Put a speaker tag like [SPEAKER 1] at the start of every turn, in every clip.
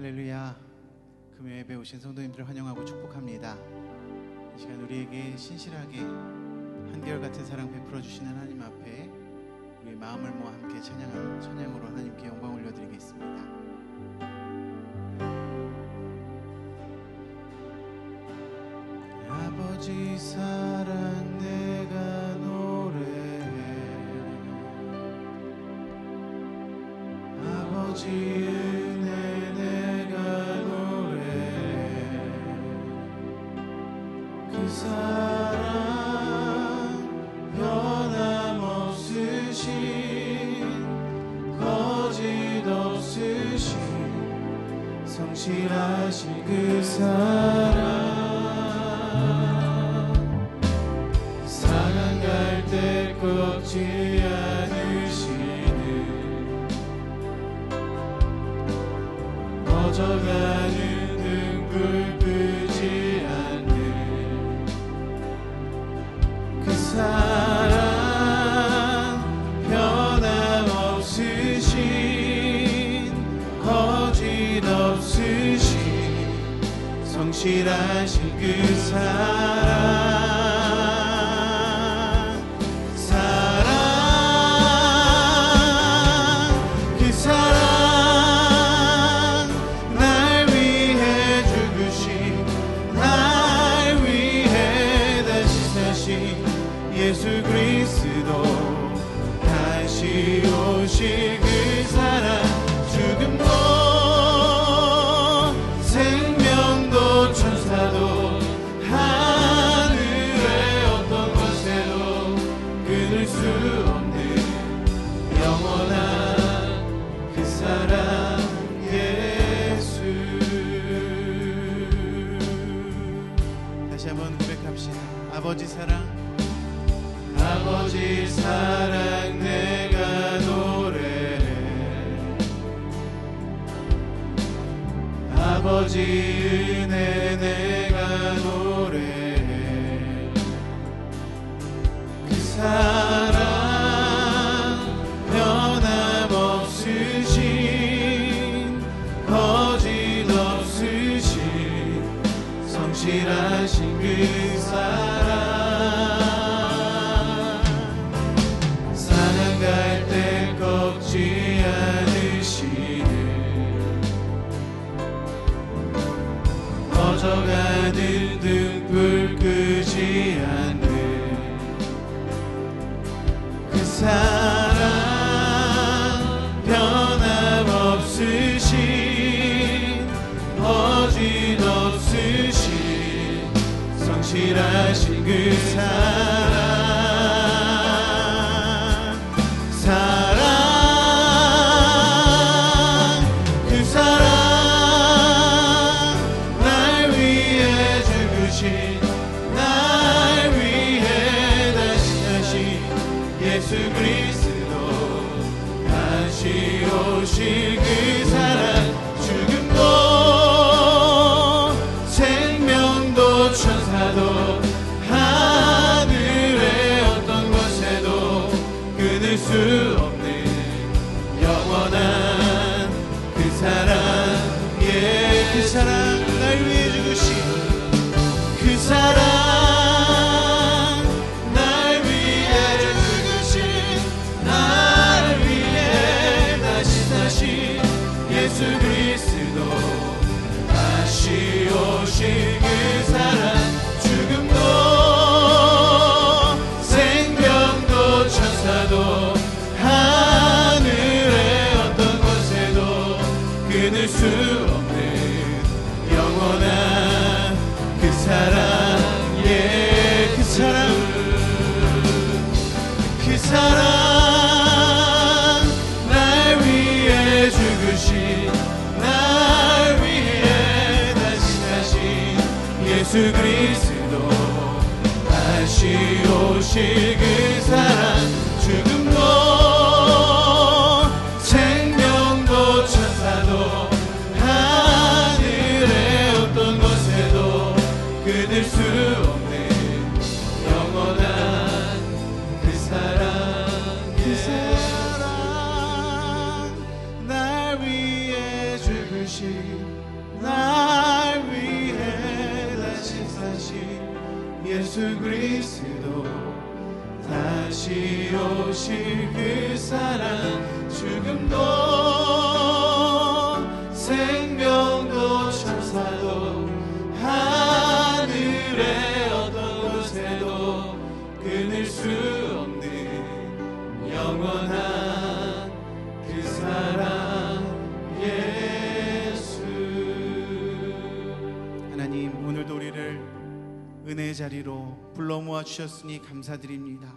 [SPEAKER 1] 할렐루야. 금요 예배 오신 성도님들을 환영하고 축복합니다. 이 시간 우리에게 신실하게 한결같은 사랑 베풀어 주시는 하나님 앞에 우리의 마음을 모아 함께 찬양으로 하나님께 영광 올려드리겠습니다. 아버지 사랑 내가 노래해, 아버지 은혜 내가 노래해. 그 사랑 변함없으신 거짓 없으신 성실하신 그 사랑, 상한 갈대 꺾지 않으시는 꺼져가는 등불 끄지 않는 그 사랑, 변함없으신 거짓 없으신 성실하신 그 사랑, 예수 그리스도 다시 오실 그 사랑, 죽음도 생명도 천사도 하늘의 어떤 것에도 끊을 수 없는 영원한 그 사랑 예수. 다시 한번 고백합시다. 아버지 사랑, 아버지 사랑 내가 노래해, 아버지 은혜 내가 노래해. 그 사랑 변함없으신 거짓 없으신 성실하신 그 사랑, 갈대 꺾지 않으시는 꺼져가는 등불 끄지 않는 그 사랑, 변함없으신 거짓 없으신 성실하신 그 사랑, 그 사랑, 날 위해 죽으신, 날 위해 다시 예수 그리스도 다시 오실 그 사랑, 죽음도 생명도 천사도 하늘의 어떤 것에도 끊을 수 없는 영원한 그 사랑, 예, 그 사랑, 날 위해 죽으신 그 사랑, 날 위해 죽으신, 날 위해 다시 예수 그리스도 다시 오실 그 사랑, 죽음도 생명도 천사도 하늘의 어떤 것에도 끊을 수 없는 영원한 그 사랑, 예, 그 사랑, 그 사랑, 날 위해 죽으신, 날 위해 다시 예수 그리스도 다시 오실 그 사랑, 죽음도 생명도 천사도 하늘의 어떤 것에도 끊을 수 없는 영원한 그 사랑, 그 사랑, 날 위해 죽으신 그리스도 다시 오실 그 사랑 죽음도 생명도 천사도 하늘의 어떤 곳에도 끊을 수 없는 영원한 그 사랑 예수. 하나님, 오늘도 우리를 은혜의 자리로 불러 모아 주셨으니 감사드립니다.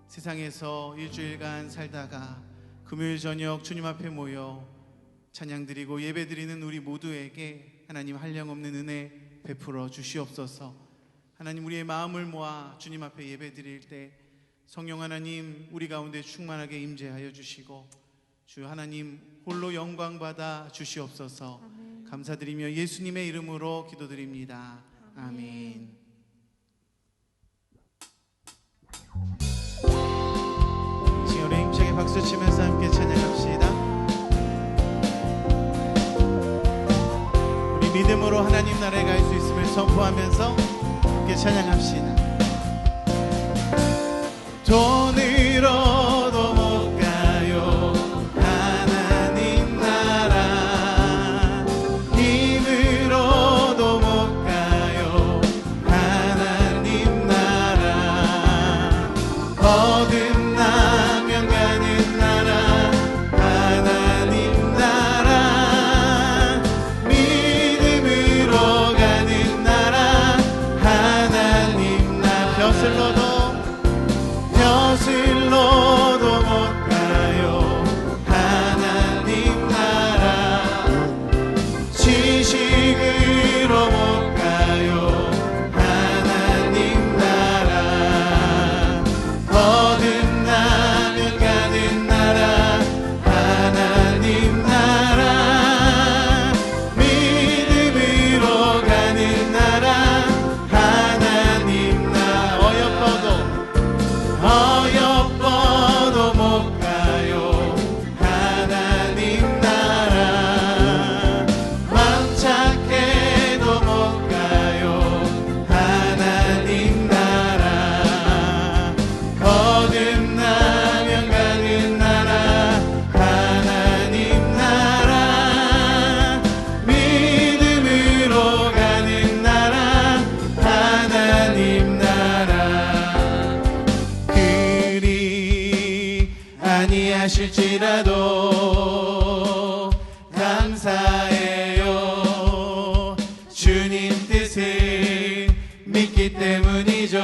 [SPEAKER 1] 세상에서 일주일간 살다가 금요일 저녁 주님 앞에 모여 찬양드리고 예배드리는 우리 모두에게 하나님 한량없는 은혜 베풀어 주시옵소서. 하나님, 우리의 마음을 모아 주님 앞에 예배드릴 때 성령 하나님 우리 가운데 충만하게 임재하여 주시고 주 하나님 홀로 영광 받아 주시옵소서. 아멘. 감사드리며 예수님의 이름으로 기도드립니다. 아멘. 지금 우리 힘차게 박수 치면서 함께 찬양합시다. 우리 믿음으로 하나님 나라에 갈 수 있음을 선포하면서 함께 찬양합시다. 돈으로도 못 가요 하나님 나라, 힘으로도 못 가요 하나님 나라, 거듭나면 가는 나라 하나님 나라, 믿음으로 가는 나라 하나님 나라. 벼슬로도 못 가요 하나님 나라, 지식으로 못 가요 하나님 나라, 거듭나면 가는 나라 하나님 나라, 믿음으로 가는 나라 하나님 나라. 어여뻐도 못 가요 하나님 나라, 망착해도 못 가요 하나님 나라, 거듭나면 가는 나라 하나님 나라, 믿음으로 가는 나라 하나님 나라. 그리 아니하실지라도 감사해요. 주님 뜻을 믿기 때문이죠.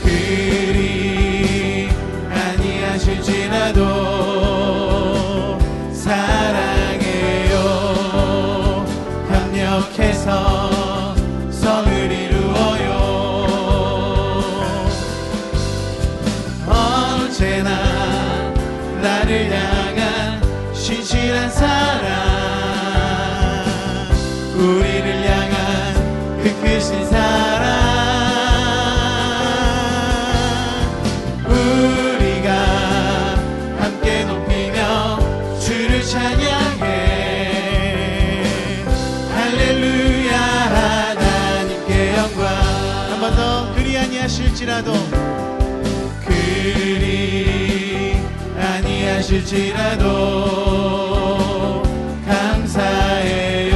[SPEAKER 1] 그리 아니하실지라도 사랑해요. 협력해서 성을 이루어요. 언제나 나를 향한 신실한 사랑, 우리를 향한 그 크신 사랑, 우리가 함께 높이며 주를 찬양해. 할렐루야 하나님께 영광. 한 번 더. 그리 아니하실지라도, 그리 아니하실지라도 감사해요.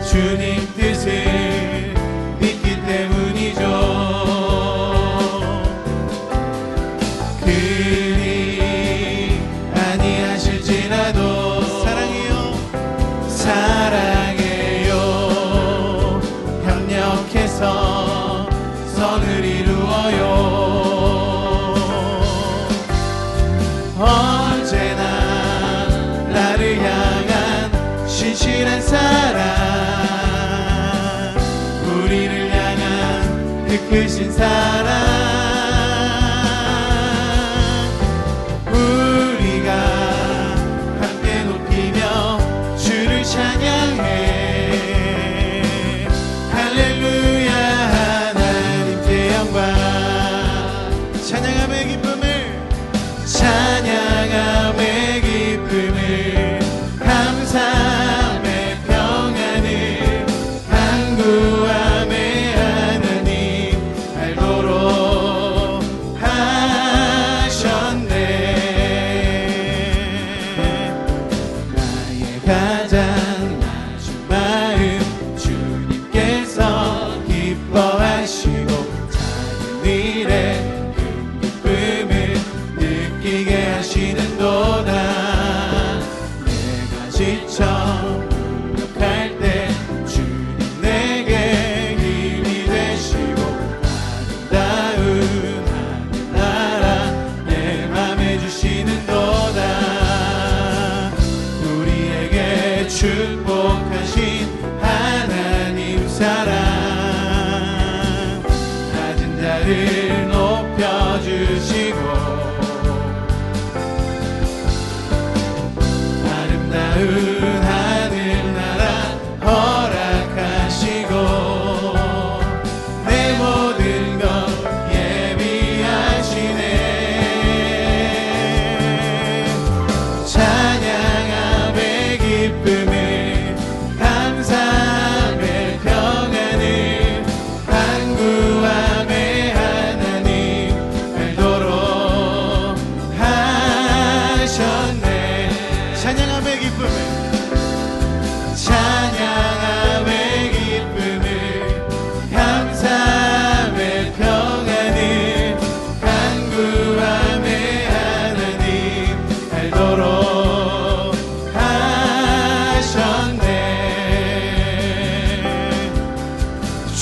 [SPEAKER 1] 주님 뜻을 믿기 때문이죠. 그리 아니하실지라도 사랑해요. 사랑해요. 협력해서 선을 이루어요. 언제나 나를 향한 신실한 사랑, 우리를 향한 그 크신 사랑, 우리가 함께 높이며 주를 찬양해. 할렐루야 하나님께 영광. 찬양함의 기쁨을, 찬양함의 기쁨을, 감사함의 평안을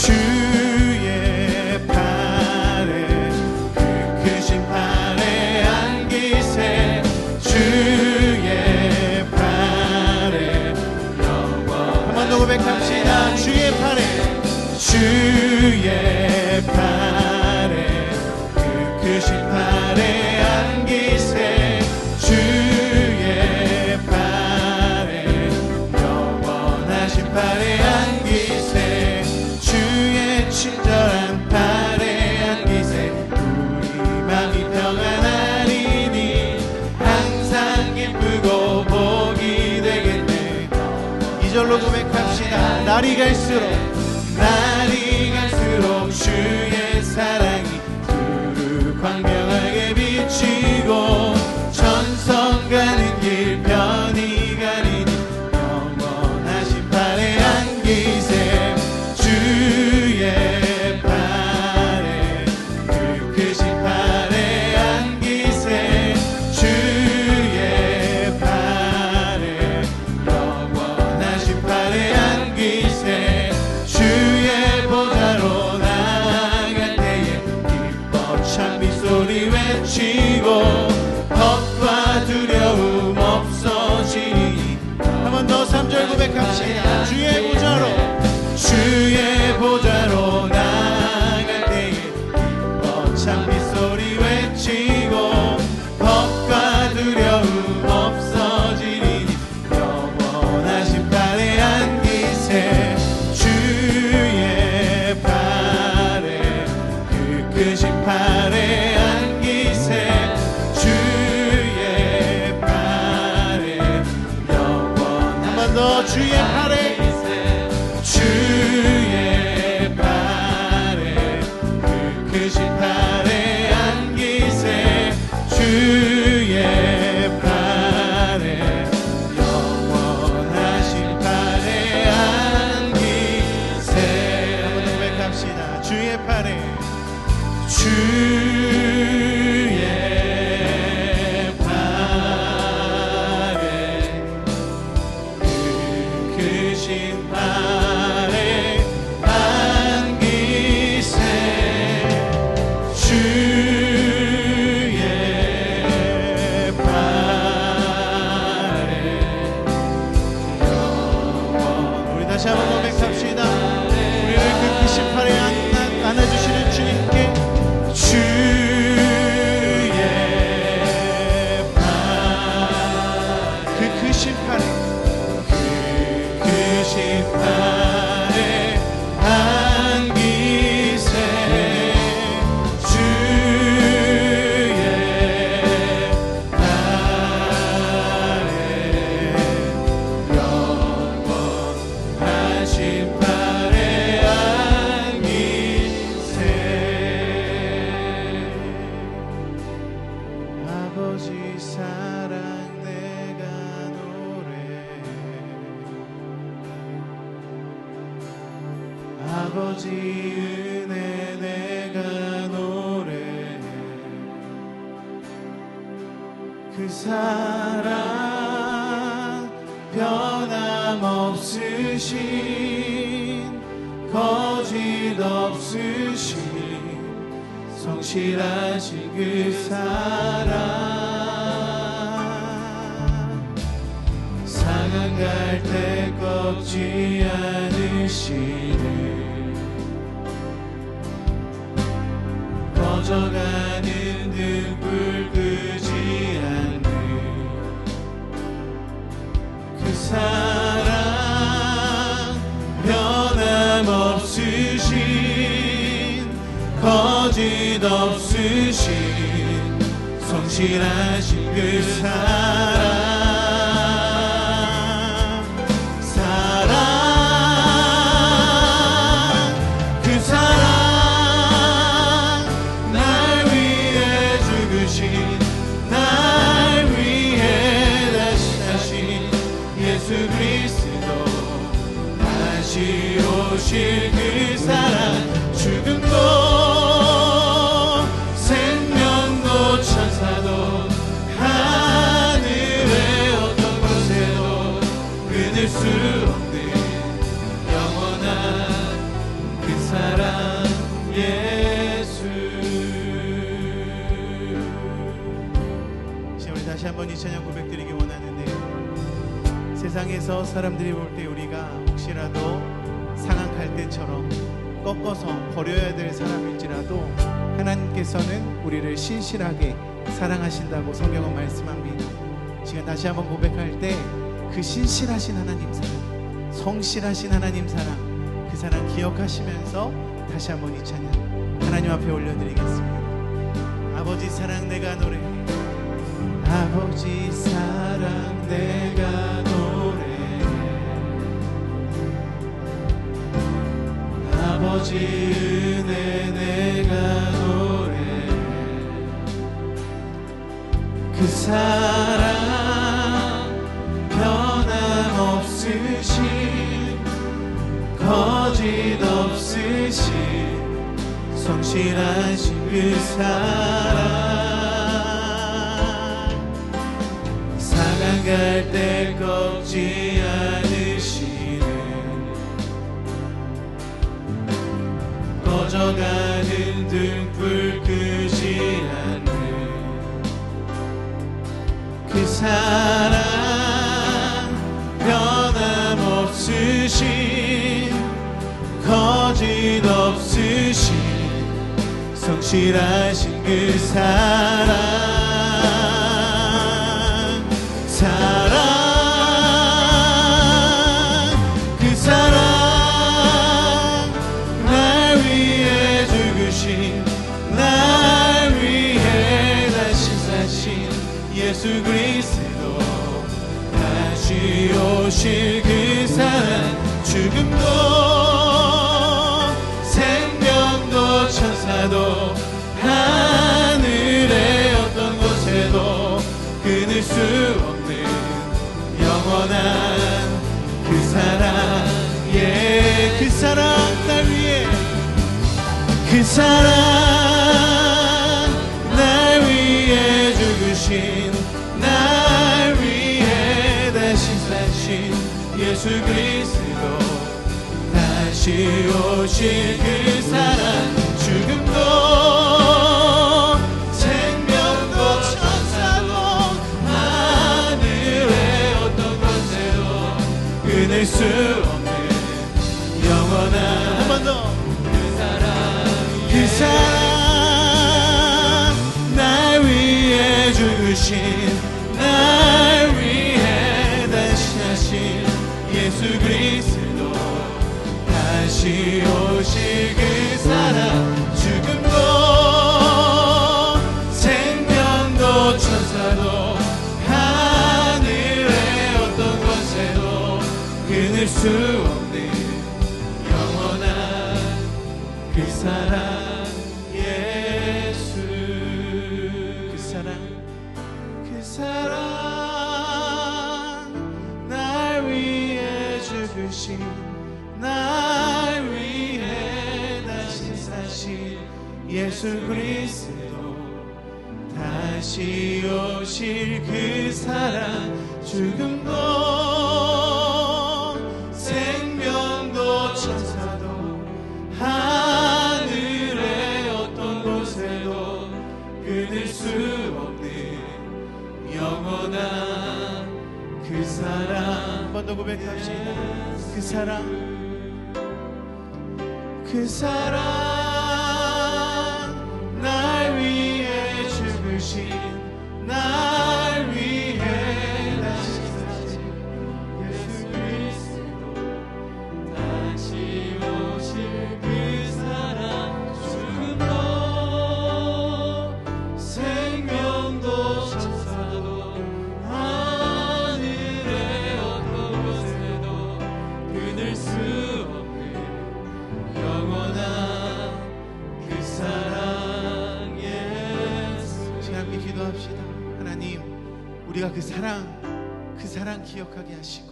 [SPEAKER 1] 주의 팔에 그 크신 팔에 안기세 주의 팔에 영원 한 번 더 고백합시다. 주의 팔에 주의 팔에 그 크신 팔에 안기세 주의 팔에 영원하신 팔에 안기세 주의 친절한 팔에 안기세 우리 맘이 평안하리니 항상 기쁘고 복이 되겠네. 2절로 고백합시다. 날이 갈수록 주의 사랑이 두루 광명하게 비치고 전성 가는 길 편히 가리니 영원하신 팔에 안기세 주의 팔에 그 크신 팔에 안기세 주의 팔에 영원하신 팔에 안기세 주의 보좌로 나갈 때에 기뻐 찬미 소리 외치고 겁과 두려움 없어지니 한 번 더 3절 고백합시다. 주의 보좌로 나갈 때에 기뻐 찬미 소리 외치고 겁과 두려움 없어지니 영원하신 팔에 안기세 주의 팔에 그 크신 팔에 안기세 주의 팔에 영원 한 번 더 주의 팔에 주의 팔에 그 크신 팔에 안기세 주의 팔에 영원하신 팔에 안기세 한번 더 고백합시다. 주의 팔에 주의 팔에 그 크신 팔에 안기세 주의 팔에 영원 우리 다시 한번 고백합시다. 우리를 그 크신 팔에 안아주시는 주님께 주의 팔 그 크신 팔에 그 크신 팔에 안기세 주의 팔에 영원하신 팔에 안기세 아버지 사랑 내가 노래해 아버지 은혜 내가 노래해 그 사랑 변함없으신 거짓 없으신 성실하신 그 사랑 상한 갈대 꺾지 않으시네 꺼져가는 등불 끄지 않는 그 사랑 변함없으신 거짓 없으신 성실하신 그 사랑 그 사랑 날 위해 죽으신 날 위해 다시 예수 그리스도 다시 오실 그 사랑 죽음도 생명도 천사도 하늘에 한번 이 찬양 고백드리기 원하는데요. 세상에서 사람들이 볼 때 우리가 혹시라도 상한 갈대처럼 꺾어서 버려야 될 사람일지라도 하나님께서는 우리를 신실하게 사랑하신다고 성경은 말씀합니다. 지금 다시 한번 고백할 때 그 신실하신 하나님 사랑, 성실하신 하나님 사랑, 그 사랑 기억하시면서 다시 한번 이 찬양 하나님 앞에 올려드리겠습니다. 아버지 사랑 내가 노래해, 아버지 사랑 내가 노래해, 아버지 은혜 내가 노래해, 그 사랑 변함없으신 거짓 없으신 성실하신 그 사랑, 상한 갈대 꺾지 않으시는 꺼져가는 등불 끄지 않는 그 사랑, 변함없으신 거짓 없으신 성실하신 그 사랑, 사랑, 그 사랑, 날 위해 죽으신, 날 위해 다시 사신 예수 그리스도, 다시 오실 그 사랑, 죽음도 생명도 천사도 하늘의 어떤 곳에도 끊을 수 없는 영원한 그 사랑, 예, 그 사랑, 날 위해 그 사랑, 날 위해 죽으신, 날 위해 다시 사신 예수 그리스도, 다시 오실 그 사랑, 죽음도 생명도 천사도 하늘의 어떤 곳에도 끊을 수 없는 영원한, 한 번 더, 그 사랑, 그 사랑, 날 위해 죽으신, 날 위해 다시 하신 예수 그리스도, 다시 오실 그 사랑, 죽음도 생명도 천사도 하늘의 어떤 곳에도 끊을 수 없는 영원한 그 사랑, 예수, 그 사랑, 그 사랑, 날 위해 죽으신, 날 위해 다시 사신 예수 그리스도, 다시 오실 그 사랑, 죽음도 생명도 천사도 하늘의 어떤 곳에도 끊을 수 없는 영원한 그 사랑, 한 번 더 고백합시다. 그 사랑, 그 사랑, 날 위해 죽으신, 날 위해 다시 사신 예수 그리스도, 다시 오실 그 사랑, 죽음도 생명도 천사도 하늘의 어떤 곳에도 끊을 수 없는 영원한 그 사랑, 예수. 지금 함께 기도합시다. 하나님, 우리가 그 사랑 기억하게 하시고,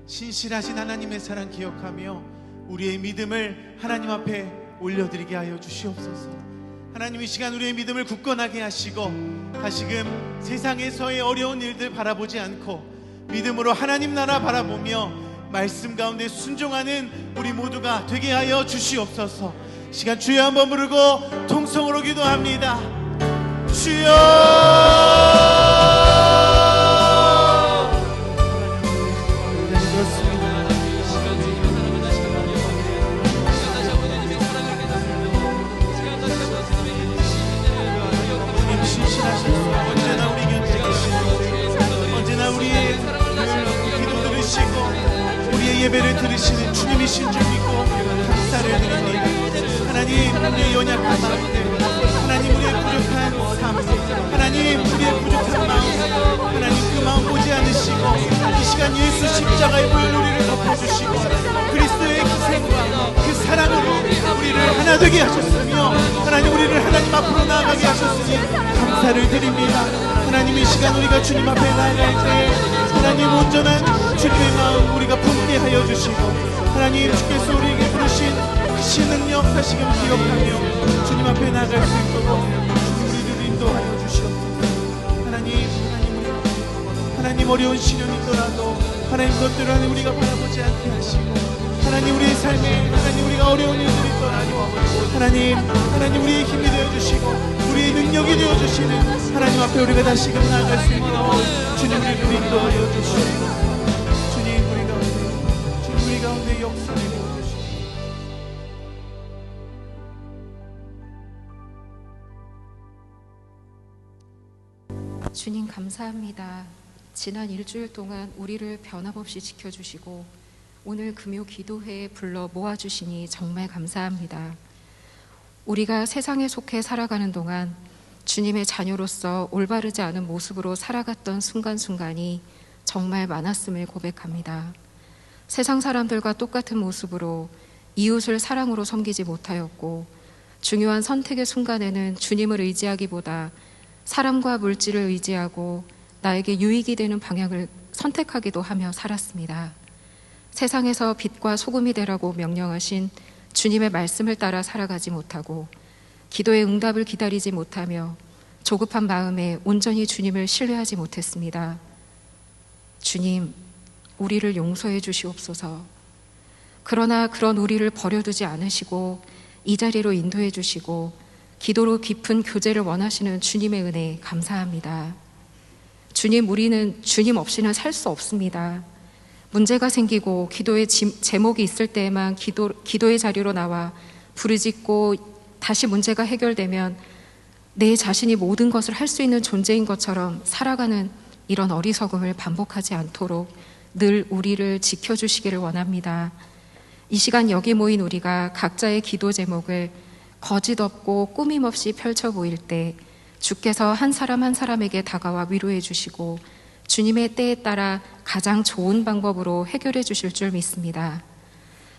[SPEAKER 1] 신실하신 하나님의 사랑 기억하며 우리의 믿음을 하나님 앞에 올려드리게 하여 주시옵소서. 하나님, 이 시간 우리의 믿음을 굳건하게 하시고, 다시금 세상에서의 어려운 일들 바라보지 않고 믿음으로 하나님 나라 바라보며 말씀 가운데 순종하는 우리 모두가 되게 하여 주시옵소서. 시간 주여 한번 부르고 통성으로 기도합니다. 주여. 십자가의 보혈 우리를 덮어주시고 그리스도의 희생과 그 사랑으로 우리를 하나 되게 하셨으며 하나님 우리를 하나님 앞으로 나아가게 하셨으니 감사를 드립니다. 하나님 이 시간 우리가 주님 앞에 나아갈 때 하나님 온전한 주님의 마음 우리가 품게 하여 주시고 하나님 주께서 우리에게 부르신 그 능력 다시금 기억하며 주님 앞에 나아갈 수 있도록 우리를 인도하여 주시옵소서. 하나님 어려운 시련이 있더라도 하나님 것들을 하나님 우리가 바라보지 않게 하시고 하나님 우리의 삶에 하나님 우리가 어려운 일들이 있더라도 하나님 우리의 힘이 되어주시고 우리의 능력이 되어주시는 하나님 앞에 우리가 다시금 나아갈 수 있도록 주님 우리를 인도하여 주시고 주님 우리 가운데 역사를 이루어주시고
[SPEAKER 2] 주님 감사합니다. 지난 일주일 동안 우리를 변함없이 지켜주시고 오늘 금요 기도회에 불러 모아주시니 정말 감사합니다. 우리가 세상에 속해 살아가는 동안 주님의 자녀로서 올바르지 않은 모습으로 살아갔던 순간순간이 정말 많았음을 고백합니다. 세상 사람들과 똑같은 모습으로 이웃을 사랑으로 섬기지 못하였고 중요한 선택의 순간에는 주님을 의지하기보다 사람과 물질을 의지하고 나에게 유익이 되는 방향을 선택하기도 하며 살았습니다. 세상에서 빛과 소금이 되라고 명령하신 주님의 말씀을 따라 살아가지 못하고 기도의 응답을 기다리지 못하며 조급한 마음에 온전히 주님을 신뢰하지 못했습니다. 주님, 우리를 용서해 주시옵소서. 그러나 그런 우리를 버려두지 않으시고 이 자리로 인도해 주시고 기도로 깊은 교제를 원하시는 주님의 은혜 감사합니다. 주님, 우리는 주님 없이는 살 수 없습니다. 문제가 생기고 기도의 제목이 있을 때에만 기도의 자리로 나와 부르짖고 다시 문제가 해결되면 내 자신이 모든 것을 할 수 있는 존재인 것처럼 살아가는 이런 어리석음을 반복하지 않도록 늘 우리를 지켜주시기를 원합니다. 이 시간 여기 모인 우리가 각자의 기도 제목을 거짓 없고 꾸밈 없이 펼쳐 보일 때 주께서 한 사람 한 사람에게 다가와 위로해 주시고 주님의 때에 따라 가장 좋은 방법으로 해결해 주실 줄 믿습니다.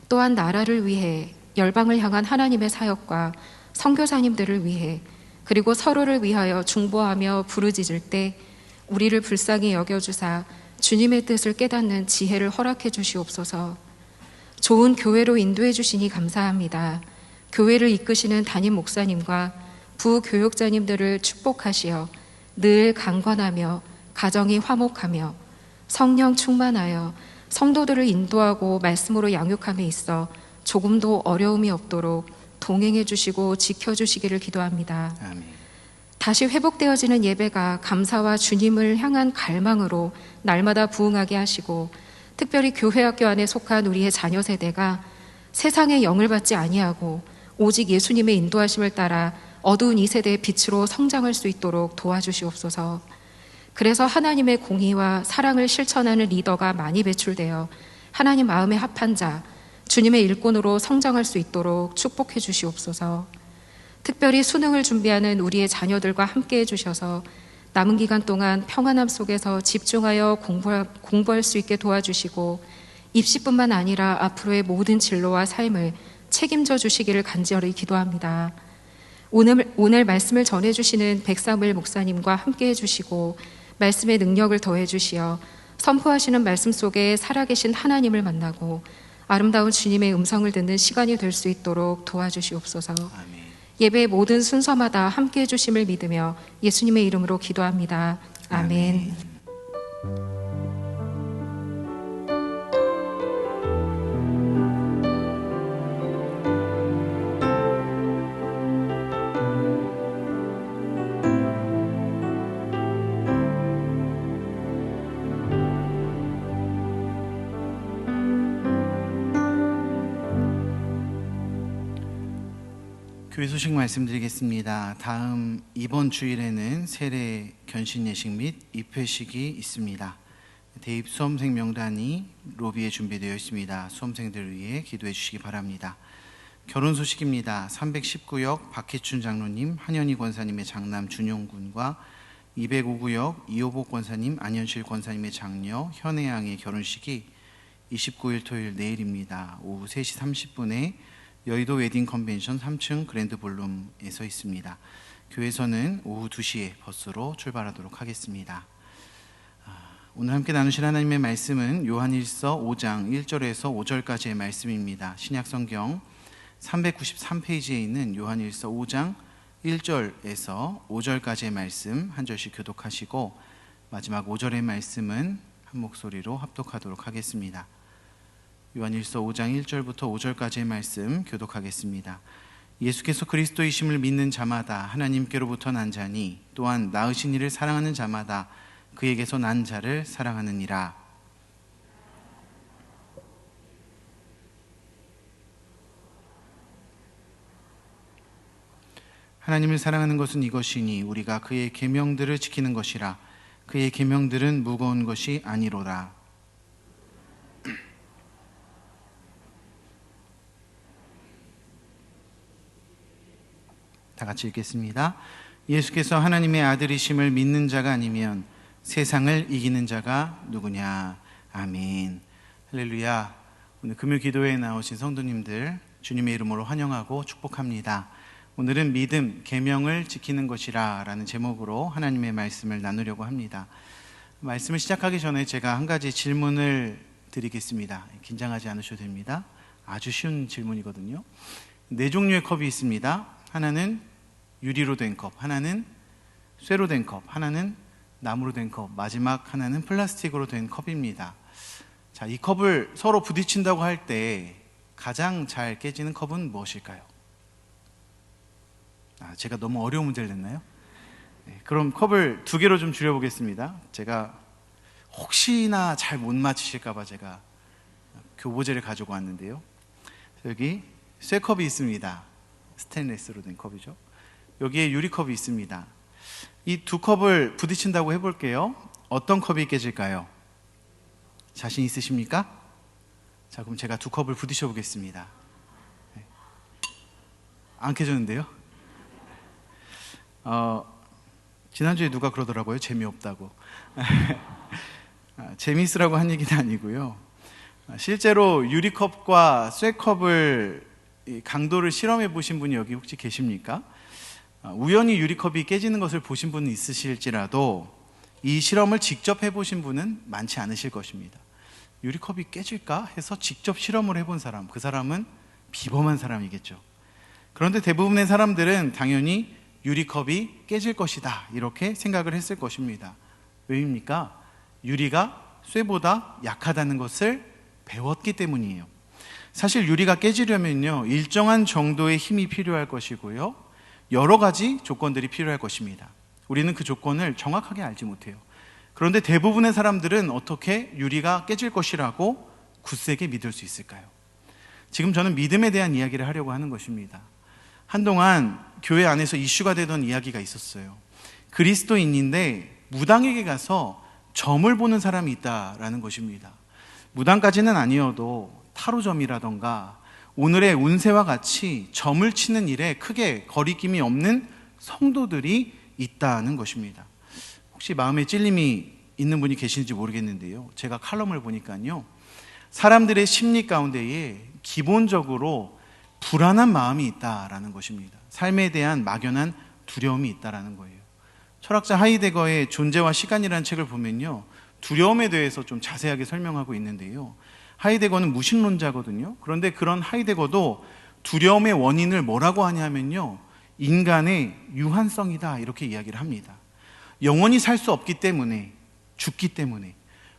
[SPEAKER 2] 또한 나라를 위해 열방을 향한 하나님의 사역과 선교사님들을 위해 그리고 서로를 위하여 중보하며 부르짖을 때 우리를 불쌍히 여겨주사 주님의 뜻을 깨닫는 지혜를 허락해 주시옵소서. 좋은 교회로 인도해 주시니 감사합니다. 교회를 이끄시는 담임 목사님과 부교육자님들을 축복하시어 늘 강건하며 가정이 화목하며 성령 충만하여 성도들을 인도하고 말씀으로 양육함에 있어 조금도 어려움이 없도록 동행해 주시고 지켜주시기를 기도합니다.
[SPEAKER 1] 아멘.
[SPEAKER 2] 다시 회복되어지는 예배가 감사와 주님을 향한 갈망으로 날마다 부응하게 하시고 특별히 교회학교 안에 속한 우리의 자녀 세대가 세상의 영을 받지 아니하고 오직 예수님의 인도하심을 따라 어두운 이 세대의 빛으로 성장할 수 있도록 도와주시옵소서. 그래서 하나님의 공의와 사랑을 실천하는 리더가 많이 배출되어 하나님 마음에 합한 자, 주님의 일꾼으로 성장할 수 있도록 축복해 주시옵소서. 특별히 수능을 준비하는 우리의 자녀들과 함께 해주셔서 남은 기간 동안 평안함 속에서 집중하여 공부할 수 있게 도와주시고 입시뿐만 아니라 앞으로의 모든 진로와 삶을 책임져 주시기를 간절히 기도합니다. 오늘 말씀을 전해주시는 백사무엘 목사님과 함께 해주시고 말씀의 능력을 더해주시어 선포하시는 말씀 속에 살아계신 하나님을 만나고 아름다운 주님의 음성을 듣는 시간이 될 수 있도록 도와주시옵소서.
[SPEAKER 1] 아멘.
[SPEAKER 2] 예배의 모든 순서마다 함께 해주심을 믿으며 예수님의 이름으로 기도합니다. 아멘.
[SPEAKER 1] 교회 소식 말씀드리겠습니다. 이번 주일에는 세례 견신 예식 및 입회식이 있습니다. 대입 수험생 명단이 로비에 준비되어 있습니다. 수험생들을 위해 기도해 주시기 바랍니다. 결혼 소식입니다. 319역 박희춘 장로님, 한현희 권사님의 장남 준용 군과 205구역 이호복 권사님, 안현실 권사님의 장녀 현혜양의 결혼식이 29일 토요일 내일입니다. 오후 3시 30분에 여의도 웨딩 컨벤션 3층 그랜드 볼룸에서 있습니다. 교회에서는 오후 2시에 버스로 출발하도록 하겠습니다. 오늘 함께 나누실 하나님의 말씀은 요한일서 5장 1절에서 5절까지의 말씀입니다. 신약성경 393페이지에 있는 요한일서 5장 1절에서 5절까지의 말씀 한 절씩 교독하시고 마지막 5절의 말씀은 한 목소리로 합독하도록 하겠습니다. 요한일서 5장 1절부터 5절까지의 말씀 교독하겠습니다. 예수께서 그리스도이심을 믿는 자마다 하나님께로부터 난 자니 또한 낳으신 이를 사랑하는 자마다 그에게서 난 자를 사랑하느니라. 하나님을 사랑하는 것은 이것이니 우리가 그의 계명들을 지키는 것이라. 그의 계명들은 무거운 것이 아니로라. 다 같이 읽겠습니다. 예수께서 하나님의 아들이심을 믿는 자가 아니면 세상을 이기는 자가 누구냐. 아멘. 할렐루야. 오늘 금요 기도회에 나오신 성도님들 주님의 이름으로 환영하고 축복합니다. 오늘은 믿음, 계명을 지키는 것이라 라는 제목으로 하나님의 말씀을 나누려고 합니다. 말씀을 시작하기 전에 제가 한 가지 질문을 드리겠습니다. 긴장하지 않으셔도 됩니다. 아주 쉬운 질문이거든요. 4종류의 컵이 있습니다. 하나는 유리로 된 컵, 하나는 쇠로 된 컵, 하나는 나무로 된 컵, 마지막 하나는 플라스틱으로 된 컵입니다. 자, 이 컵을 서로 부딪힌다고 할 때 가장 잘 깨지는 컵은 무엇일까요? 제가 너무 어려운 문제를 냈나요? 네, 그럼 컵을 2개로 좀 줄여보겠습니다. 제가 혹시나 잘 못 맞히실까봐 제가 교보제를 가지고 왔는데요. 여기 쇠컵이 있습니다. 스테인레스로 된 컵이죠. 여기에 유리컵이 있습니다. 이 2컵을 부딪힌다고 해볼게요. 어떤 컵이 깨질까요? 자신 있으십니까? 자, 그럼 제가 2컵을 부딪혀 보겠습니다. 네. 안 깨졌는데요? 지난주에 누가 그러더라고요. 재미없다고. 재미있으라고 한 얘기는 아니고요. 실제로 유리컵과 쇠컵을 강도를 실험해 보신 분이 여기 혹시 계십니까? 우연히 유리컵이 깨지는 것을 보신 분은 있으실지라도 이 실험을 직접 해보신 분은 많지 않으실 것입니다. 유리컵이 깨질까 해서 직접 실험을 해본 사람, 그 사람은 비범한 사람이겠죠. 그런데 대부분의 사람들은 당연히 유리컵이 깨질 것이다 이렇게 생각을 했을 것입니다. 왜입니까? 유리가 쇠보다 약하다는 것을 배웠기 때문이에요. 사실 유리가 깨지려면요, 일정한 정도의 힘이 필요할 것이고요, 여러 가지 조건들이 필요할 것입니다. 우리는 그 조건을 정확하게 알지 못해요. 그런데 대부분의 사람들은 어떻게 유리가 깨질 것이라고 굳세게 믿을 수 있을까요? 지금 저는 믿음에 대한 이야기를 하려고 하는 것입니다. 한동안 교회 안에서 이슈가 되던 이야기가 있었어요. 그리스도인인데 무당에게 가서 점을 보는 사람이 있다라는 것입니다. 무당까지는 아니어도 타로점이라던가 오늘의 운세와 같이 점을 치는 일에 크게 거리낌이 없는 성도들이 있다는 것입니다. 혹시 마음에 찔림이 있는 분이 계신지 모르겠는데요, 제가 칼럼을 보니까요, 사람들의 심리 가운데에 기본적으로 불안한 마음이 있다라는 것입니다. 삶에 대한 막연한 두려움이 있다라는 거예요. 철학자 하이데거의 존재와 시간이라는 책을 보면요, 두려움에 대해서 좀 자세하게 설명하고 있는데요, 하이데거는 무신론자거든요. 그런데 그런 하이데거도 두려움의 원인을 뭐라고 하냐면요, 인간의 유한성이다 이렇게 이야기를 합니다. 영원히 살 수 없기 때문에, 죽기 때문에,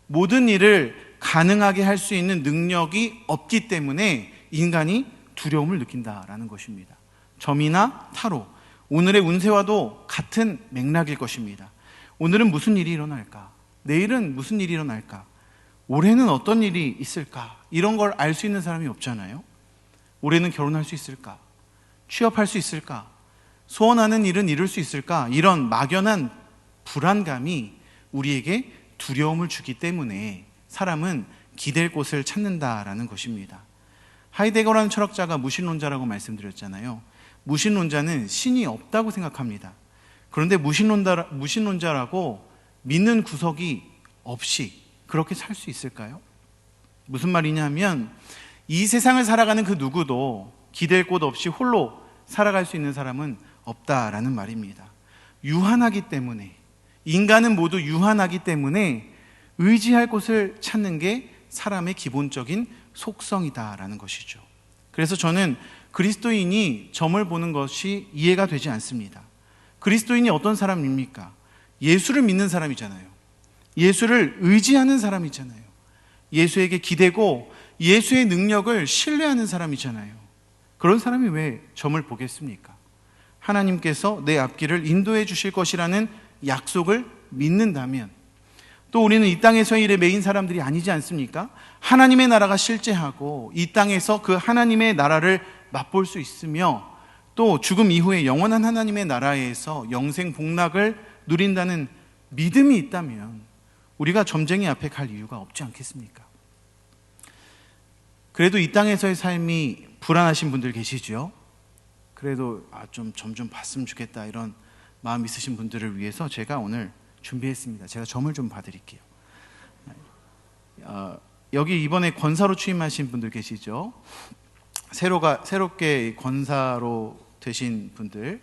[SPEAKER 1] 모든 일을 가능하게 할 수 있는 능력이 없기 때문에 인간이 두려움을 느낀다라는 것입니다. 점이나 타로, 오늘의 운세와도 같은 맥락일 것입니다. 오늘은 무슨 일이 일어날까? 내일은 무슨 일이 일어날까? 올해는 어떤 일이 있을까? 이런 걸 알 수 있는 사람이 없잖아요. 올해는 결혼할 수 있을까? 취업할 수 있을까? 소원하는 일은 이룰 수 있을까? 이런 막연한 불안감이 우리에게 두려움을 주기 때문에 사람은 기댈 곳을 찾는다라는 것입니다. 하이데거라는 철학자가 무신론자라고 말씀드렸잖아요. 무신론자는 신이 없다고 생각합니다. 그런데 무신론자라고 믿는 구석이 없이 그렇게 살 수 있을까요? 무슨 말이냐면 이 세상을 살아가는 그 누구도 기댈 곳 없이 홀로 살아갈 수 있는 사람은 없다라는 말입니다. 유한하기 때문에, 인간은 모두 유한하기 때문에 의지할 곳을 찾는 게 사람의 기본적인 속성이다라는 것이죠. 그래서 저는 그리스도인이 점을 보는 것이 이해가 되지 않습니다. 그리스도인이 어떤 사람입니까? 예수를 믿는 사람이잖아요. 예수를 의지하는 사람이잖아요. 예수에게 기대고 예수의 능력을 신뢰하는 사람이잖아요. 그런 사람이 왜 점을 보겠습니까? 하나님께서 내 앞길을 인도해 주실 것이라는 약속을 믿는다면, 또 우리는 이 땅에서의 일에 매인 사람들이 아니지 않습니까? 하나님의 나라가 실제하고 이 땅에서 그 하나님의 나라를 맛볼 수 있으며 또 죽음 이후에 영원한 하나님의 나라에서 영생 복락을 누린다는 믿음이 있다면 우리가 점쟁이 앞에 갈 이유가 없지 않겠습니까? 그래도 이 땅에서의 삶이 불안하신 분들 계시죠? 그래도 좀 점 좀 봤으면 좋겠다 이런 마음 있으신 분들을 위해서 제가 오늘 준비했습니다. 제가 점을 좀 봐드릴게요. 여기 이번에 권사로 취임하신 분들 계시죠? 새롭게 권사로 되신 분들,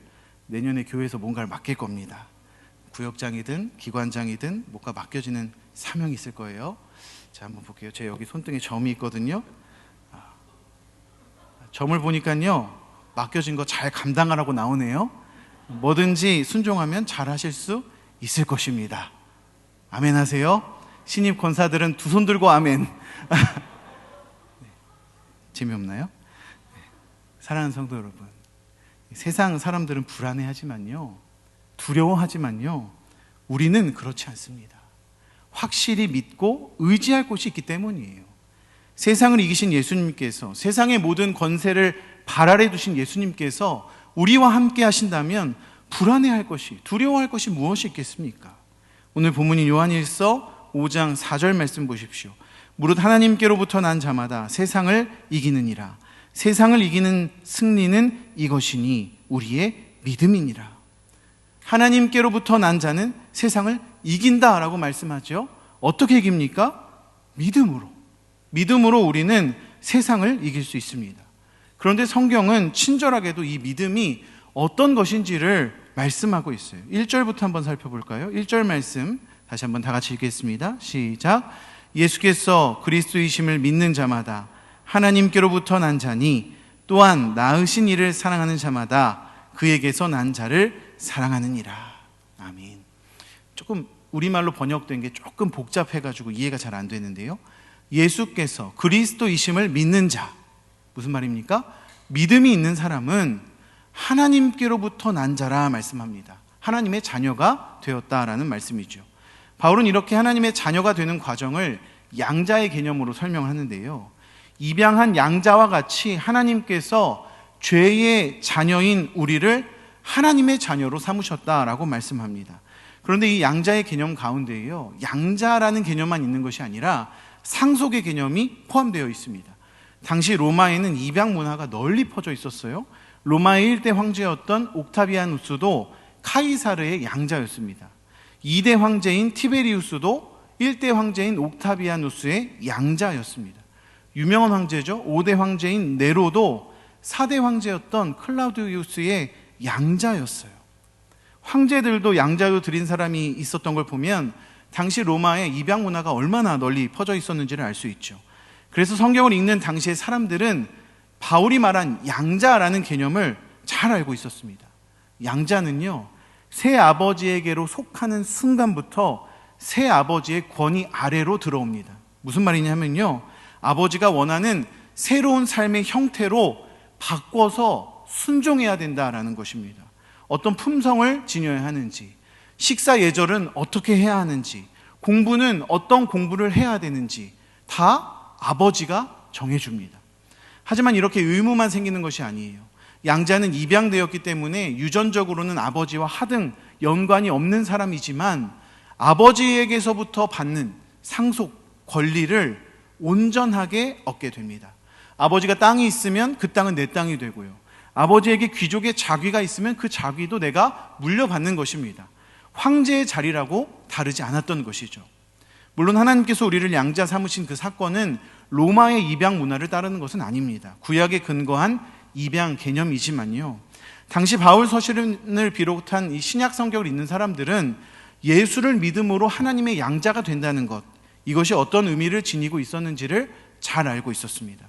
[SPEAKER 1] 내년에 교회에서 뭔가를 맡길 겁니다. 구역장이든 기관장이든 뭔가 맡겨지는 사명이 있을 거예요. 자, 한번 볼게요. 제 여기 손등에 점이 있거든요. 점을 보니까요, 맡겨진 거 잘 감당하라고 나오네요. 뭐든지 순종하면 잘 하실 수 있을 것입니다. 아멘 하세요. 신입 권사들은 두 손 들고 아멘. 네, 재미없나요? 네, 사랑하는 성도 여러분, 세상 사람들은 불안해하지만요, 두려워하지만요, 우리는 그렇지 않습니다. 확실히 믿고 의지할 곳이 있기 때문이에요. 세상을 이기신 예수님께서, 세상의 모든 권세를 발 아래 두신 예수님께서 우리와 함께 하신다면 불안해할 것이, 두려워할 것이 무엇이 있겠습니까? 오늘 본문인 요한일서 5장 4절 말씀 보십시오. 무릇 하나님께로부터 난 자마다 세상을 이기느니라. 세상을 이기는 승리는 이것이니 우리의 믿음이니라. 하나님께로부터 난 자는 세상을 이긴다라고 말씀하죠. 어떻게 이깁니까? 믿음으로 우리는 세상을 이길 수 있습니다. 그런데 성경은 친절하게도 이 믿음이 어떤 것인지를 말씀하고 있어요. 1절부터 한번 살펴볼까요? 1절 말씀 다시 한번 다 같이 읽겠습니다. 시작. 예수께서 그리스도이심을 믿는 자마다 하나님께로부터 난 자니 또한 낳으신 이를 사랑하는 자마다 그에게서 난 자를 사랑하느니라. 아멘. 조금 우리말로 번역된 게 조금 복잡해가지고 이해가 잘 안 되는데요, 예수께서 그리스도이심을 믿는 자, 무슨 말입니까? 믿음이 있는 사람은 하나님께로부터 난 자라 말씀합니다. 하나님의 자녀가 되었다라는 말씀이죠. 바울은 이렇게 하나님의 자녀가 되는 과정을 양자의 개념으로 설명하는데요, 입양한 양자와 같이 하나님께서 죄의 자녀인 우리를 하나님의 자녀로 삼으셨다라고 말씀합니다. 그런데 이 양자의 개념 가운데에요, 양자라는 개념만 있는 것이 아니라 상속의 개념이 포함되어 있습니다. 당시 로마에는 입양 문화가 널리 퍼져 있었어요. 로마의 1대 황제였던 옥타비아누스도 카이사르의 양자였습니다. 2대 황제인 티베리우스도 1대 황제인 옥타비아누스의 양자였습니다. 유명한 황제죠. 5대 황제인 네로도 4대 황제였던 클라우디우스의 양자였어요. 황제들도 양자로 드린 사람이 있었던 걸 보면 당시 로마의 입양 문화가 얼마나 널리 퍼져 있었는지를 알 수 있죠. 그래서 성경을 읽는 당시의 사람들은 바울이 말한 양자라는 개념을 잘 알고 있었습니다. 양자는요, 새 아버지에게로 속하는 순간부터 새 아버지의 권위 아래로 들어옵니다. 무슨 말이냐면요, 아버지가 원하는 새로운 삶의 형태로 바꿔서 순종해야 된다라는 것입니다. 어떤 품성을 지녀야 하는지, 식사 예절은 어떻게 해야 하는지, 공부는 어떤 공부를 해야 되는지 다 아버지가 정해줍니다. 하지만 이렇게 의무만 생기는 것이 아니에요. 양자는 입양되었기 때문에 유전적으로는 아버지와 하등 연관이 없는 사람이지만 아버지에게서부터 받는 상속 권리를 온전하게 얻게 됩니다. 아버지가 땅이 있으면 그 땅은 내 땅이 되고요, 아버지에게 귀족의 자귀가 있으면 그 자귀도 내가 물려받는 것입니다. 황제의 자리라고 다르지 않았던 것이죠. 물론 하나님께서 우리를 양자 삼으신 그 사건은 로마의 입양 문화를 따르는 것은 아닙니다. 구약에 근거한 입양 개념이지만요, 당시 바울 서신을 비롯한 이 신약 성경을 읽는 사람들은 예수를 믿음으로 하나님의 양자가 된다는 것, 이것이 어떤 의미를 지니고 있었는지를 잘 알고 있었습니다.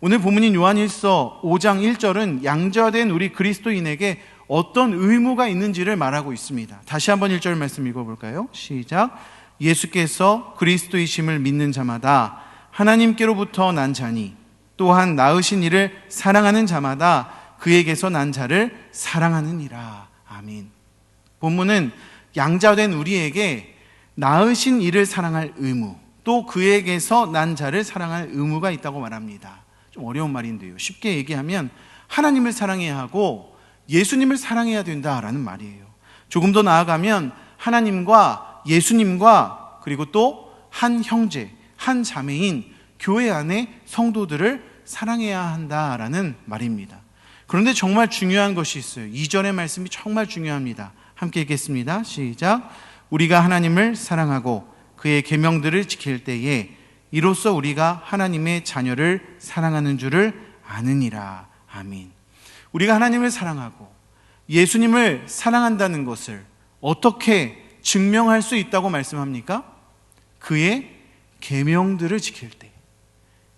[SPEAKER 1] 오늘 본문인 요한일서 5장 1절은 양자된 우리 그리스도인에게 어떤 의무가 있는지를 말하고 있습니다. 다시 한번 1절 말씀 읽어볼까요? 시작. 예수께서 그리스도이심을 믿는 자마다 하나님께로부터 난 자니 또한 낳으신 이를 사랑하는 자마다 그에게서 난 자를 사랑하느니라. 아멘. 본문은 양자된 우리에게 낳으신 이를 사랑할 의무, 또 그에게서 난 자를 사랑할 의무가 있다고 말합니다. 좀 어려운 말인데요, 쉽게 얘기하면 하나님을 사랑해야 하고 예수님을 사랑해야 된다라는 말이에요. 조금 더 나아가면 하나님과 예수님과 그리고 또 한 형제, 한 자매인 교회 안에 성도들을 사랑해야 한다라는 말입니다. 그런데 정말 중요한 것이 있어요. 2절의 말씀이 정말 중요합니다. 함께 읽겠습니다. 시작. 우리가 하나님을 사랑하고 그의 계명들을 지킬 때에 이로써 우리가 하나님의 자녀를 사랑하는 줄을 아느니라. 아멘. 우리가 하나님을 사랑하고 예수님을 사랑한다는 것을 어떻게 증명할 수 있다고 말씀합니까? 그의 계명들을 지킬 때,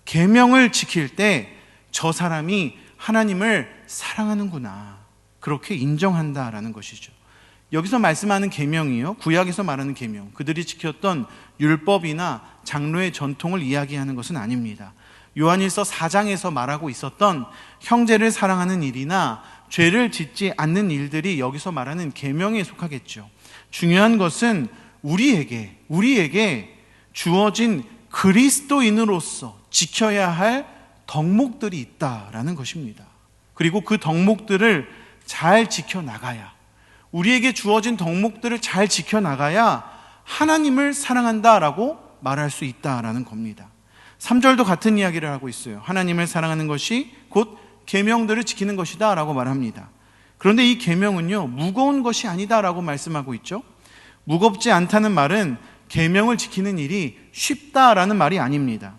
[SPEAKER 1] 계명을 지킬 때 저 사람이 하나님을 사랑하는구나, 그렇게 인정한다라는 것이죠. 여기서 말씀하는 계명이요, 구약에서 말하는 계명, 그들이 지켰던 율법이나 장로의 전통을 이야기하는 것은 아닙니다. 요한일서 4장에서 말하고 있었던 형제를 사랑하는 일이나 죄를 짓지 않는 일들이 여기서 말하는 계명에 속하겠죠. 중요한 것은 우리에게 주어진 그리스도인으로서 지켜야 할 덕목들이 있다라는 것입니다. 그리고 그 덕목들을 잘 지켜나가야, 우리에게 주어진 덕목들을 잘 지켜나가야 하나님을 사랑한다라고 말할 수 있다라는 겁니다. 3절도 같은 이야기를 하고 있어요. 하나님을 사랑하는 것이 곧 계명들을 지키는 것이다 라고 말합니다. 그런데 이 계명은요, 무거운 것이 아니다 라고 말씀하고 있죠. 무겁지 않다는 말은 계명을 지키는 일이 쉽다라는 말이 아닙니다.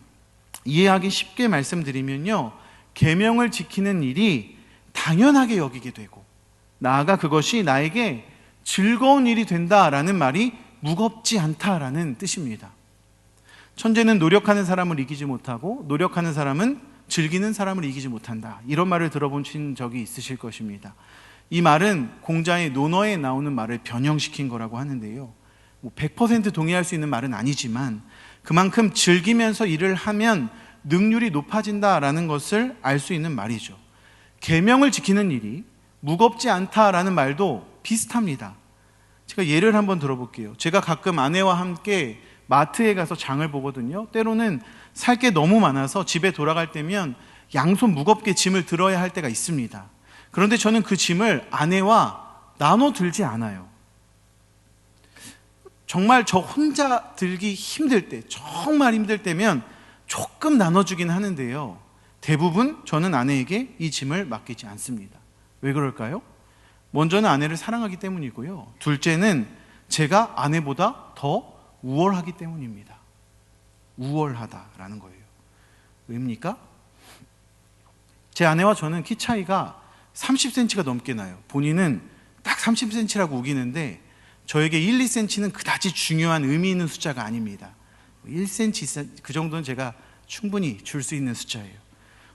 [SPEAKER 1] 이해하기 쉽게 말씀드리면요, 계명을 지키는 일이 당연하게 여기게 되고 나아가 그것이 나에게 즐거운 일이 된다라는 말이 무겁지 않다라는 뜻입니다. 천재는 노력하는 사람을 이기지 못하고 노력하는 사람은 즐기는 사람을 이기지 못한다, 이런 말을 들어보신 적이 있으실 것입니다. 이 말은 공자의 논어에 나오는 말을 변형시킨 거라고 하는데요, 100% 동의할 수 있는 말은 아니지만 그만큼 즐기면서 일을 하면 능률이 높아진다라는 것을 알 수 있는 말이죠. 계명을 지키는 일이 무겁지 않다라는 말도 비슷합니다. 제가 예를 한번 들어볼게요. 제가 가끔 아내와 함께 마트에 가서 장을 보거든요. 때로는 살 게 너무 많아서 집에 돌아갈 때면 양손 무겁게 짐을 들어야 할 때가 있습니다. 그런데 저는 그 짐을 아내와 나눠 들지 않아요. 정말 저 혼자 들기 힘들 때, 정말 힘들 때면 조금 나눠주긴 하는데요, 대부분 저는 아내에게 이 짐을 맡기지 않습니다. 왜 그럴까요? 먼저는 아내를 사랑하기 때문이고요, 둘째는 제가 아내보다 더 우월하기 때문입니다. 우월하다라는 거예요. 왜입니까? 제 아내와 저는 키 차이가 30cm가 넘게 나요. 본인은 딱 30cm라고 우기는데 저에게 1, 2cm는 그다지 중요한 의미 있는 숫자가 아닙니다. 1cm 그 정도는 제가 충분히 줄 수 있는 숫자예요.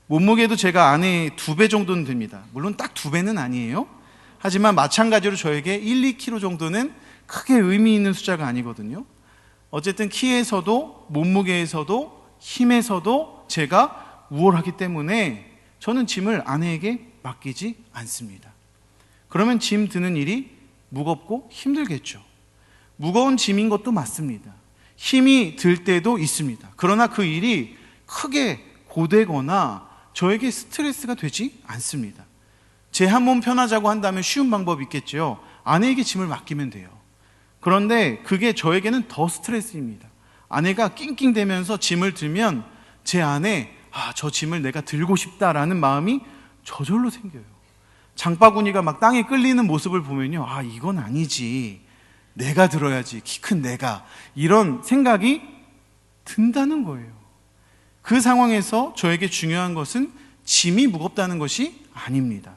[SPEAKER 1] 몸무게도 제가 아내의 2배 정도는 됩니다. 물론 딱 2배는 아니에요. 하지만 마찬가지로 저에게 1, 2kg 정도는 크게 의미 있는 숫자가 아니거든요. 어쨌든 키에서도 몸무게에서도 힘에서도 제가 우월하기 때문에 저는 짐을 아내에게 맡기지 않습니다. 그러면 짐 드는 일이 무겁고 힘들겠죠. 무거운 짐인 것도 맞습니다. 힘이 들 때도 있습니다. 그러나 그 일이 크게 고되거나 저에게 스트레스가 되지 않습니다. 제 한 몸 편하자고 한다면 쉬운 방법이 있겠죠. 아내에게 짐을 맡기면 돼요. 그런데 그게 저에게는 더 스트레스입니다. 아내가 낑낑대면서 짐을 들면 제 안에 저 짐을 내가 들고 싶다라는 마음이 저절로 생겨요. 장바구니가 막 땅에 끌리는 모습을 보면요, 이건 아니지, 내가 들어야지, 키 큰 내가, 이런 생각이 든다는 거예요. 그 상황에서 저에게 중요한 것은 짐이 무겁다는 것이 아닙니다.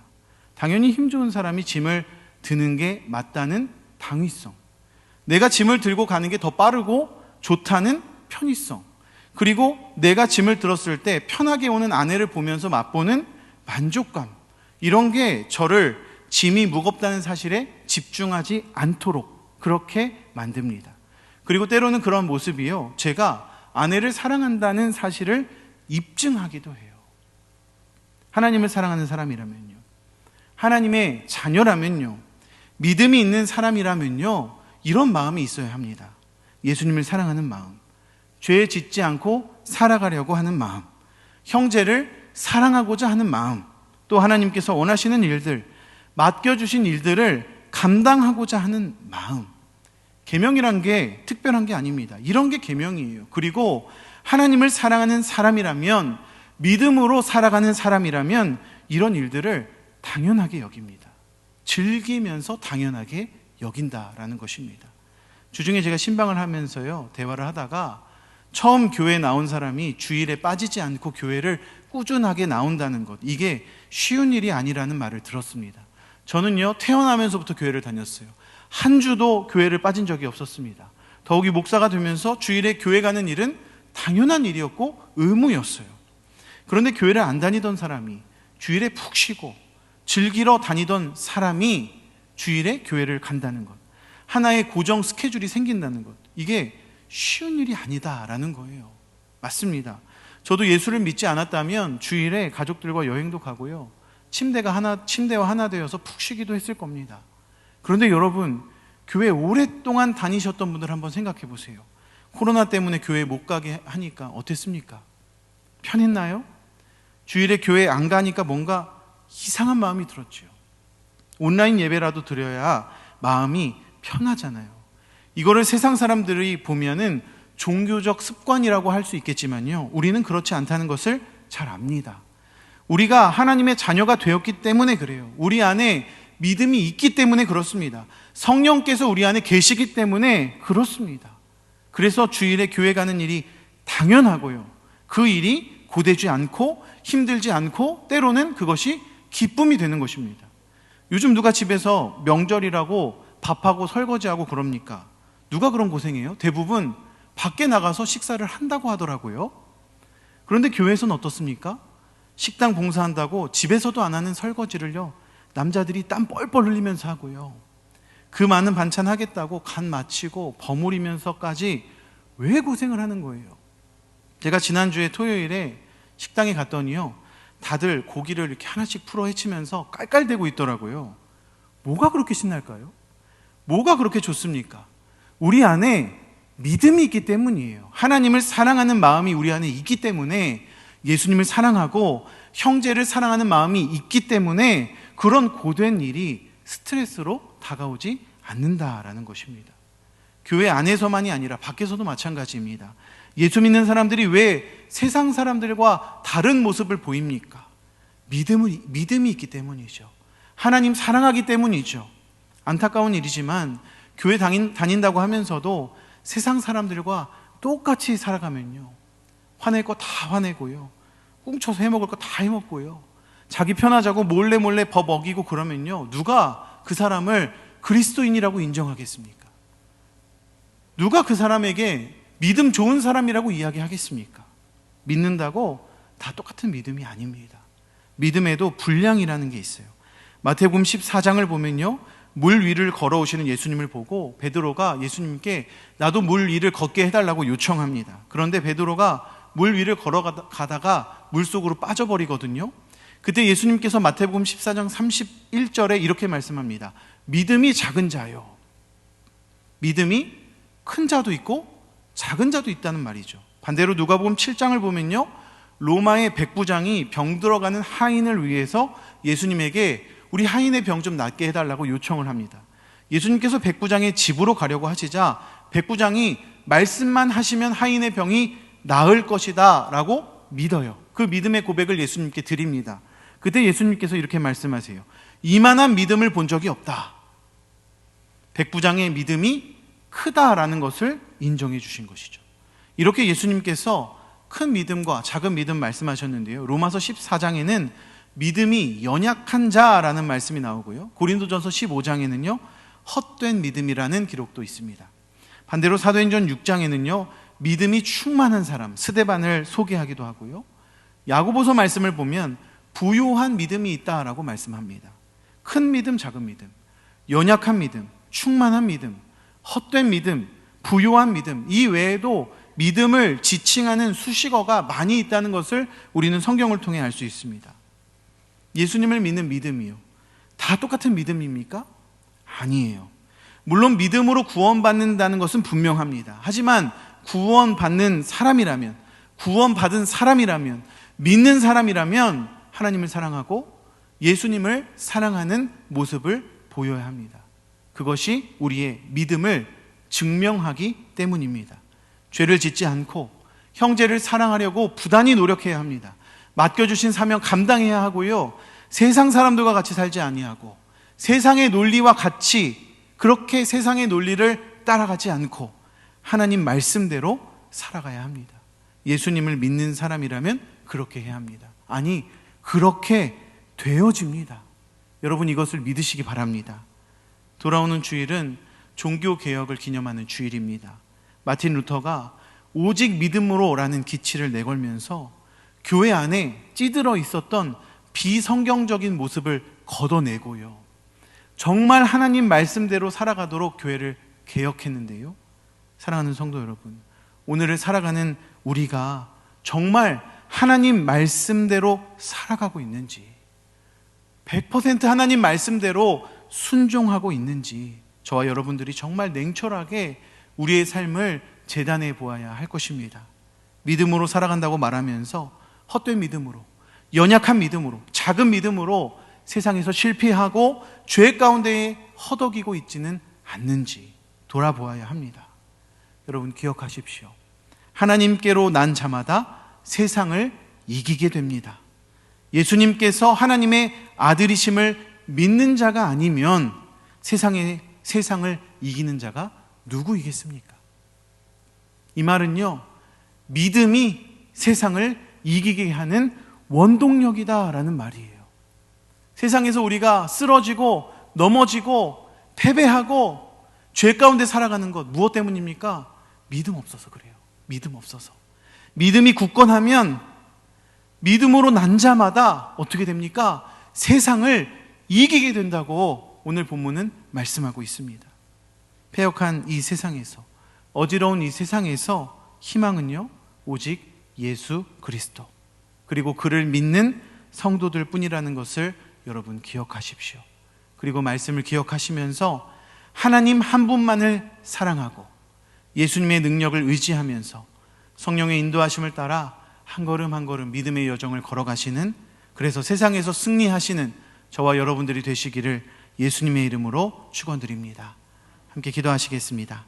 [SPEAKER 1] 당연히 힘 좋은 사람이 짐을 드는 게 맞다는 당위성, 내가 짐을 들고 가는 게 더 빠르고 좋다는 편의성, 그리고 내가 짐을 들었을 때 편하게 오는 아내를 보면서 맛보는 만족감, 이런 게 저를 짐이 무겁다는 사실에 집중하지 않도록 그렇게 만듭니다. 그리고 때로는 그런 모습이요, 제가 아내를 사랑한다는 사실을 입증하기도 해요. 하나님을 사랑하는 사람이라면요, 하나님의 자녀라면요, 믿음이 있는 사람이라면요, 이런 마음이 있어야 합니다. 예수님을 사랑하는 마음, 죄 짓지 않고 살아가려고 하는 마음, 형제를 사랑하고자 하는 마음, 또 하나님께서 원하시는 일들, 맡겨주신 일들을 감당하고자 하는 마음. 계명이란 게 특별한 게 아닙니다. 이런 게 계명이에요. 그리고 하나님을 사랑하는 사람이라면, 믿음으로 살아가는 사람이라면 이런 일들을 당연하게 여깁니다. 즐기면서 당연하게 여긴다라는 것입니다. 주중에 제가 신방을 하면서요, 대화를 하다가 처음 교회에 나온 사람이 주일에 빠지지 않고 교회를 꾸준하게 나온다는 것, 이게 쉬운 일이 아니라는 말을 들었습니다. 저는요, 태어나면서부터 교회를 다녔어요. 한 주도 교회를 빠진 적이 없었습니다. 더욱이 목사가 되면서 주일에 교회 가는 일은 당연한 일이었고 의무였어요. 그런데 교회를 안 다니던 사람이 주일에 푹 쉬고 즐기러 다니던 사람이 주일에 교회를 간다는 것, 하나의 고정 스케줄이 생긴다는 것, 이게 쉬운 일이 아니다라는 거예요. 맞습니다. 저도 예수를 믿지 않았다면 주일에 가족들과 여행도 가고요, 침대와 하나 되어서 푹 쉬기도 했을 겁니다. 그런데 여러분, 교회 오랫동안 다니셨던 분들 한번 생각해 보세요. 코로나 때문에 교회 못 가게 하니까 어땠습니까? 편했나요? 주일에 교회 안 가니까 뭔가 이상한 마음이 들었죠. 온라인 예배라도 드려야 마음이 편하잖아요. 이거를 세상 사람들이 보면은 종교적 습관이라고 할 수 있겠지만요, 우리는 그렇지 않다는 것을 잘 압니다. 우리가 하나님의 자녀가 되었기 때문에 그래요. 우리 안에 믿음이 있기 때문에 그렇습니다. 성령께서 우리 안에 계시기 때문에 그렇습니다. 그래서 주일에 교회 가는 일이 당연하고요, 그 일이 고되지 않고 힘들지 않고 때로는 그것이 기쁨이 되는 것입니다. 요즘 누가 집에서 명절이라고 밥하고 설거지하고 그럽니까? 누가 그런 고생해요? 대부분 밖에 나가서 식사를 한다고 하더라고요. 그런데 교회에서는 어떻습니까? 식당 봉사한다고 집에서도 안 하는 설거지를요, 남자들이 땀 뻘뻘 흘리면서 하고요, 그 많은 반찬 하겠다고 간 마치고 버무리면서까지 왜 고생을 하는 거예요? 제가 지난주에 토요일에 식당에 갔더니요, 다들 고기를 이렇게 하나씩 풀어 헤치면서 깔깔대고 있더라고요. 뭐가 그렇게 신날까요? 뭐가 그렇게 좋습니까? 우리 안에 믿음이 있기 때문이에요. 하나님을 사랑하는 마음이 우리 안에 있기 때문에, 예수님을 사랑하고 형제를 사랑하는 마음이 있기 때문에 그런 고된 일이 스트레스로 다가오지 않는다라는 것입니다. 교회 안에서만이 아니라 밖에서도 마찬가지입니다. 예수 믿는 사람들이 왜 세상 사람들과 다른 모습을 보입니까? 믿음이 있기 때문이죠. 하나님 사랑하기 때문이죠. 안타까운 일이지만 교회 다닌다고 하면서도 세상 사람들과 똑같이 살아가면요, 화낼 거 다 화내고요, 꽁쳐서 해먹을 거 다 해먹고요, 자기 편하자고 몰래 법 어기고 그러면요, 누가 그 사람을 그리스도인이라고 인정하겠습니까? 누가 그 사람에게 믿음 좋은 사람이라고 이야기하겠습니까? 믿는다고 다 똑같은 믿음이 아닙니다. 믿음에도 분량이라는 게 있어요. 마태복음 14장을 보면요, 물 위를 걸어오시는 예수님을 보고 베드로가 예수님께 나도 물 위를 걷게 해달라고 요청합니다. 그런데 베드로가 물 위를 걸어가다가 물속으로 빠져버리거든요. 그때 예수님께서 마태복음 14장 31절에 이렇게 말씀합니다. 믿음이 작은 자요. 믿음이 큰 자도 있고 작은 자도 있다는 말이죠. 반대로 누가복음 7장을 보면요, 로마의 백부장이 병 들어가는 하인을 위해서 예수님에게 우리 하인의 병 좀 낫게 해달라고 요청을 합니다. 예수님께서 백부장의 집으로 가려고 하시자 백부장이 말씀만 하시면 하인의 병이 나을 것이다 라고 믿어요. 그 믿음의 고백을 예수님께 드립니다. 그때 예수님께서 이렇게 말씀하세요. 이만한 믿음을 본 적이 없다. 백부장의 믿음이 크다라는 것을 인정해 주신 것이죠. 이렇게 예수님께서 큰 믿음과 작은 믿음 말씀하셨는데요. 로마서 14장에는 믿음이 연약한 자라는 말씀이 나오고요. 고린도전서 15장에는요, 헛된 믿음이라는 기록도 있습니다. 반대로 사도행전 6장에는요, 믿음이 충만한 사람, 스데반을 소개하기도 하고요. 야고보서 말씀을 보면 부요한 믿음이 있다라고 말씀합니다. 큰 믿음, 작은 믿음, 연약한 믿음, 충만한 믿음, 헛된 믿음, 부요한 믿음, 이 외에도 믿음을 지칭하는 수식어가 많이 있다는 것을 우리는 성경을 통해 알 수 있습니다. 예수님을 믿는 믿음이요, 다 똑같은 믿음입니까? 아니에요. 물론 믿음으로 구원받는다는 것은 분명합니다. 하지만 구원받은 사람이라면, 믿는 사람이라면 하나님을 사랑하고 예수님을 사랑하는 모습을 보여야 합니다. 그것이 우리의 믿음을 증명하기 때문입니다. 죄를 짓지 않고 형제를 사랑하려고 부단히 노력해야 합니다. 맡겨주신 사명 감당해야 하고요, 세상 사람들과 같이 살지 아니하고 세상의 논리와 같이 그렇게 세상의 논리를 따라가지 않고 하나님 말씀대로 살아가야 합니다. 예수님을 믿는 사람이라면 그렇게 해야 합니다. 아니, 그렇게 되어집니다. 여러분, 이것을 믿으시기 바랍니다. 돌아오는 주일은 종교개혁을 기념하는 주일입니다. 마틴 루터가 오직 믿음으로 라는 기치를 내걸면서 교회 안에 찌들어 있었던 비성경적인 모습을 걷어내고요, 정말 하나님 말씀대로 살아가도록 교회를 개혁했는데요. 사랑하는 성도 여러분, 오늘을 살아가는 우리가 정말 하나님 말씀대로 살아가고 있는지, 100% 하나님 말씀대로 순종하고 있는지 저와 여러분들이 정말 냉철하게 우리의 삶을 재단해 보아야 할 것입니다. 믿음으로 살아간다고 말하면서 헛된 믿음으로, 연약한 믿음으로, 작은 믿음으로 세상에서 실패하고 죄 가운데에 허덕이고 있지는 않는지 돌아보아야 합니다. 여러분, 기억하십시오. 하나님께로 난 자마다 세상을 이기게 됩니다. 예수님께서 하나님의 아들이심을 믿는 자가 아니면 세상을 이기는 자가 누구이겠습니까? 이 말은요, 믿음이 세상을 이기게 하는 원동력이다라는 말이에요. 세상에서 우리가 쓰러지고 넘어지고 패배하고 죄 가운데 살아가는 것, 무엇 때문입니까? 믿음 없어서 그래요. 믿음 없어서. 믿음이 굳건하면 믿음으로 난 자마다 어떻게 됩니까? 세상을 이기게 된다고 오늘 본문은 말씀하고 있습니다. 패역한 이 세상에서, 어지러운 이 세상에서 희망은요, 오직 예수 그리스도, 그리고 그를 믿는 성도들 뿐이라는 것을 여러분 기억하십시오. 그리고 말씀을 기억하시면서 하나님 한 분만을 사랑하고 예수님의 능력을 의지하면서 성령의 인도하심을 따라 한 걸음 한 걸음 믿음의 여정을 걸어가시는, 그래서 세상에서 승리하시는 저와 여러분들이 되시기를 예수님의 이름으로 축원드립니다. 함께 기도하시겠습니다.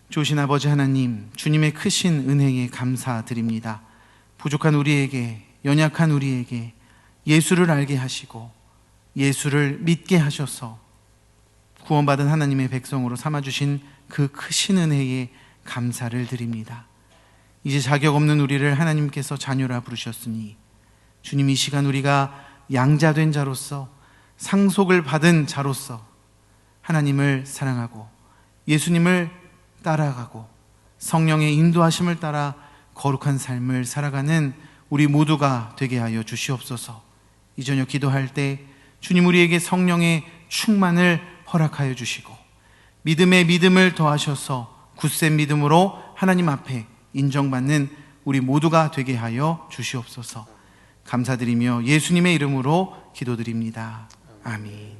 [SPEAKER 1] 좋으신 아버지 하나님, 주님의 크신 은혜에 감사드립니다. 부족한 우리에게, 연약한 우리에게 예수를 알게 하시고 예수를 믿게 하셔서 구원받은 하나님의 백성으로 삼아주신 그 크신 은혜에 감사를 드립니다. 이제 자격 없는 우리를 하나님께서 자녀라 부르셨으니 주님, 이 시간 우리가 양자된 자로서, 상속을 받은 자로서 하나님을 사랑하고 예수님을 따라가고 성령의 인도하심을 따라 거룩한 삶을 살아가는 우리 모두가 되게 하여 주시옵소서. 이 저녁 기도할 때 주님, 우리에게 성령의 충만을 허락하여 주시고 믿음에 믿음을 더하셔서 굳센 믿음으로 하나님 앞에 인정받는 우리 모두가 되게 하여 주시옵소서. 감사드리며 예수님의 이름으로 기도드립니다. 아멘.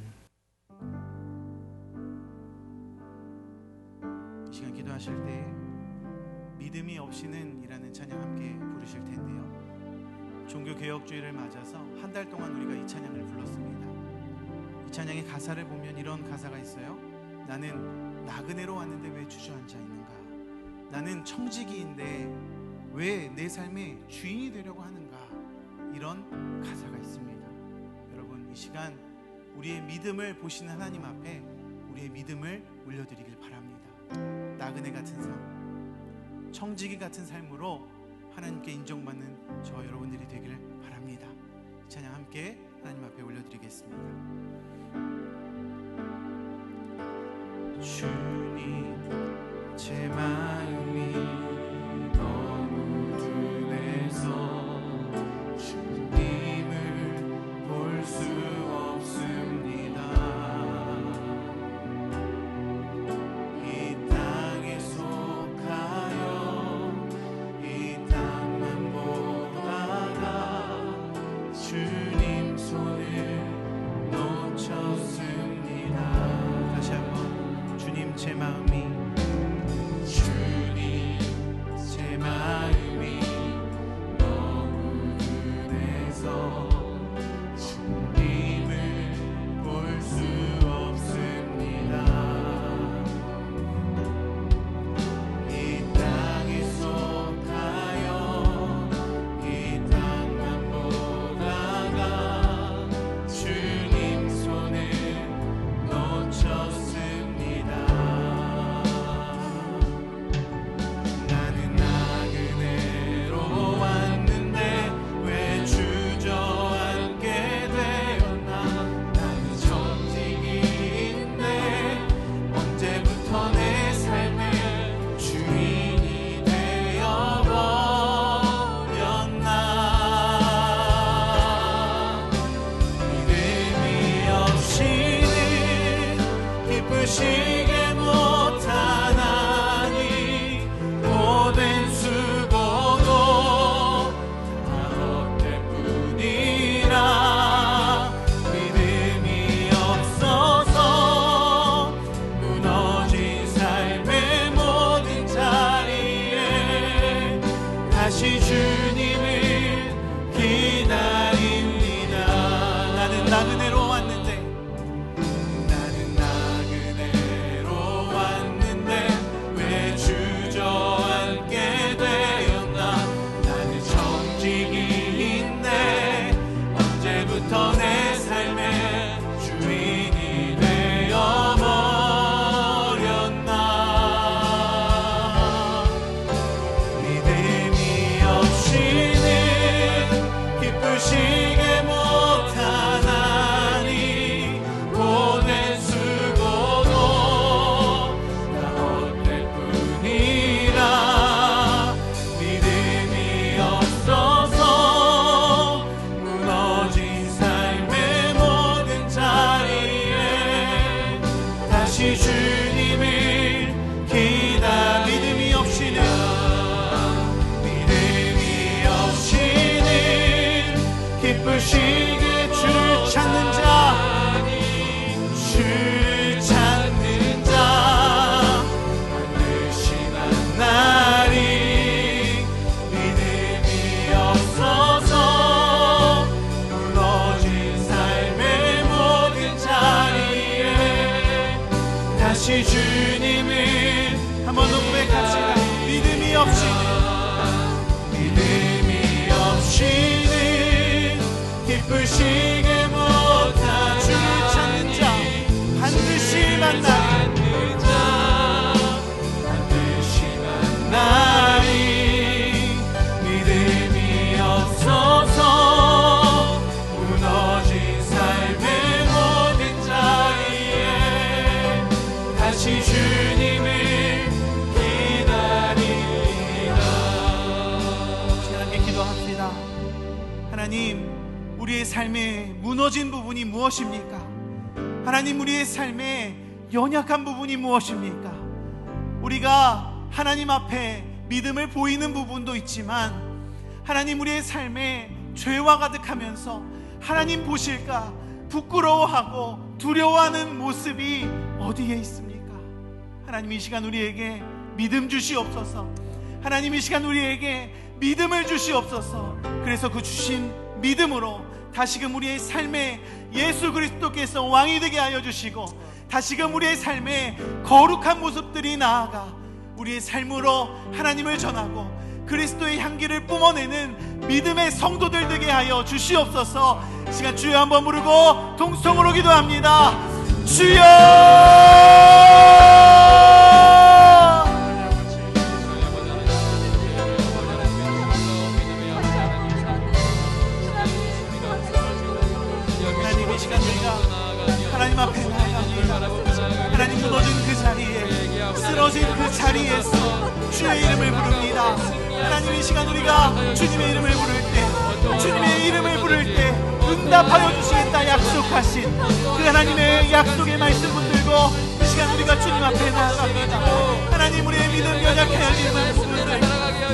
[SPEAKER 1] 이 시간 기도하실 때 믿음이 없이는 이라는 찬양 함께 부르실 텐데요, 종교개혁주의를 맞아서 한 달 동안 우리가 이 찬양을 불렀습니다. 이 찬양의 가사를 보면 이런 가사가 있어요. 나는 나그네로 왔는데 왜 주저앉아 있는가? 나는 청지기인데 왜 내 삶의 주인이 되려고 하는가? 이런 가사가 있습니다. 여러분, 이 시간 우리의 믿음을 보시는 하나님 앞에 우리의 믿음을 올려드리길 바랍니다. 나그네 같은 삶, 청지기 같은 삶으로 하나님께 인정받는 저 여러분들이 되기를 바랍니다. 찬양 함께 하나님 앞에 올려드리겠습니다. 주님, 제 마음이 너무 둔해서 주님을 볼 수 없습니다. 이 땅에 속하여 이 땅만 보다가 주님 손을 놓쳤습니다. 다시 한번 주님, 제 마음이 너무 둔해서 주님을 볼 수 없습니다. 이 땅에 속하여 이 땅만 보다가 주님 손을 놓쳤습니다. 나는 나그네로 왔는데 왜 주저앉게 되었나. 나는 천직인데 언제부터 내 삶의 주인이 되어버렸나. 믿음이 없이는 기쁘시게 못하나니 모든 수고도 다 헛될 뿐이라. 믿음이 없어서 무너진 삶의 모든 자리에 다시 주님을 기다립니다. 나는 나그네로 왔는데 왜 주저앉게 되었나. 나는 청지기인데 언제부터 내 삶의 주인이 되어버렸나. 믿음이 없이는 기쁘시게 못하나니 모든 수고도 다 헛될 뿐이라. 믿음이 없어서 무너진 삶의 모든 자리에 다시 주님을 기다. 믿음이 없이는 기쁘시게 주를 찾는 자, 주를 찾는 자 반드시 만나리. 믿음이 없어서 무너진 삶의 모든 자리에 다시 주님을 한번 더 고백합시다. 믿음이 없이는 기쁘시게 못한 주를 찾는 자 반드시 만나리. 믿음이 없어서 무너진 삶의 모든 자리에 다시 주님을 기다리다. 함께 기도합시다. 하나님, 우리의 삶에 무너진 부분이 무엇입니까? 하나님, 우리의 삶에 연약한 부분이 무엇입니까? 우리가 하나님 앞에 믿음을 보이는 부분도 있지만 하나님, 우리의 삶에 죄와 가득하면서 하나님 보실까 부끄러워하고 두려워하는 모습이 어디에 있습니까? 하나님, 이 시간 우리에게 믿음 주시옵소서. 하나님, 이 시간 우리에게 믿음을 주시옵소서. 그래서 그 주신 믿음으로 다시금 우리의 삶에 예수 그리스도께서 왕이 되게 하여 주시고 다시금 우리의 삶에 거룩한 모습들이 나아가 우리의 삶으로 하나님을 전하고 그리스도의 향기를 뿜어내는 믿음의 성도들 되게 하여 주시옵소서. 시간 주여 한번 부르고 동성으로 기도합니다. 주여, 하나님 앞에 나아갑니다. 하나님 무너진 그 자리에, 쓰러진 그 자리에서 주의 이름을 부릅니다. 하나님 이 시간 우리가 주님의 이름을 부를 때, 주님의 이름을 부를 때 응답하여 주시겠다 약속하신 그 하나님의 약속의 말씀 붙들고 이 시간 우리가 주님 앞에 나아갑니다. 하나님 우리의 믿음 연약하여 있는 부분들,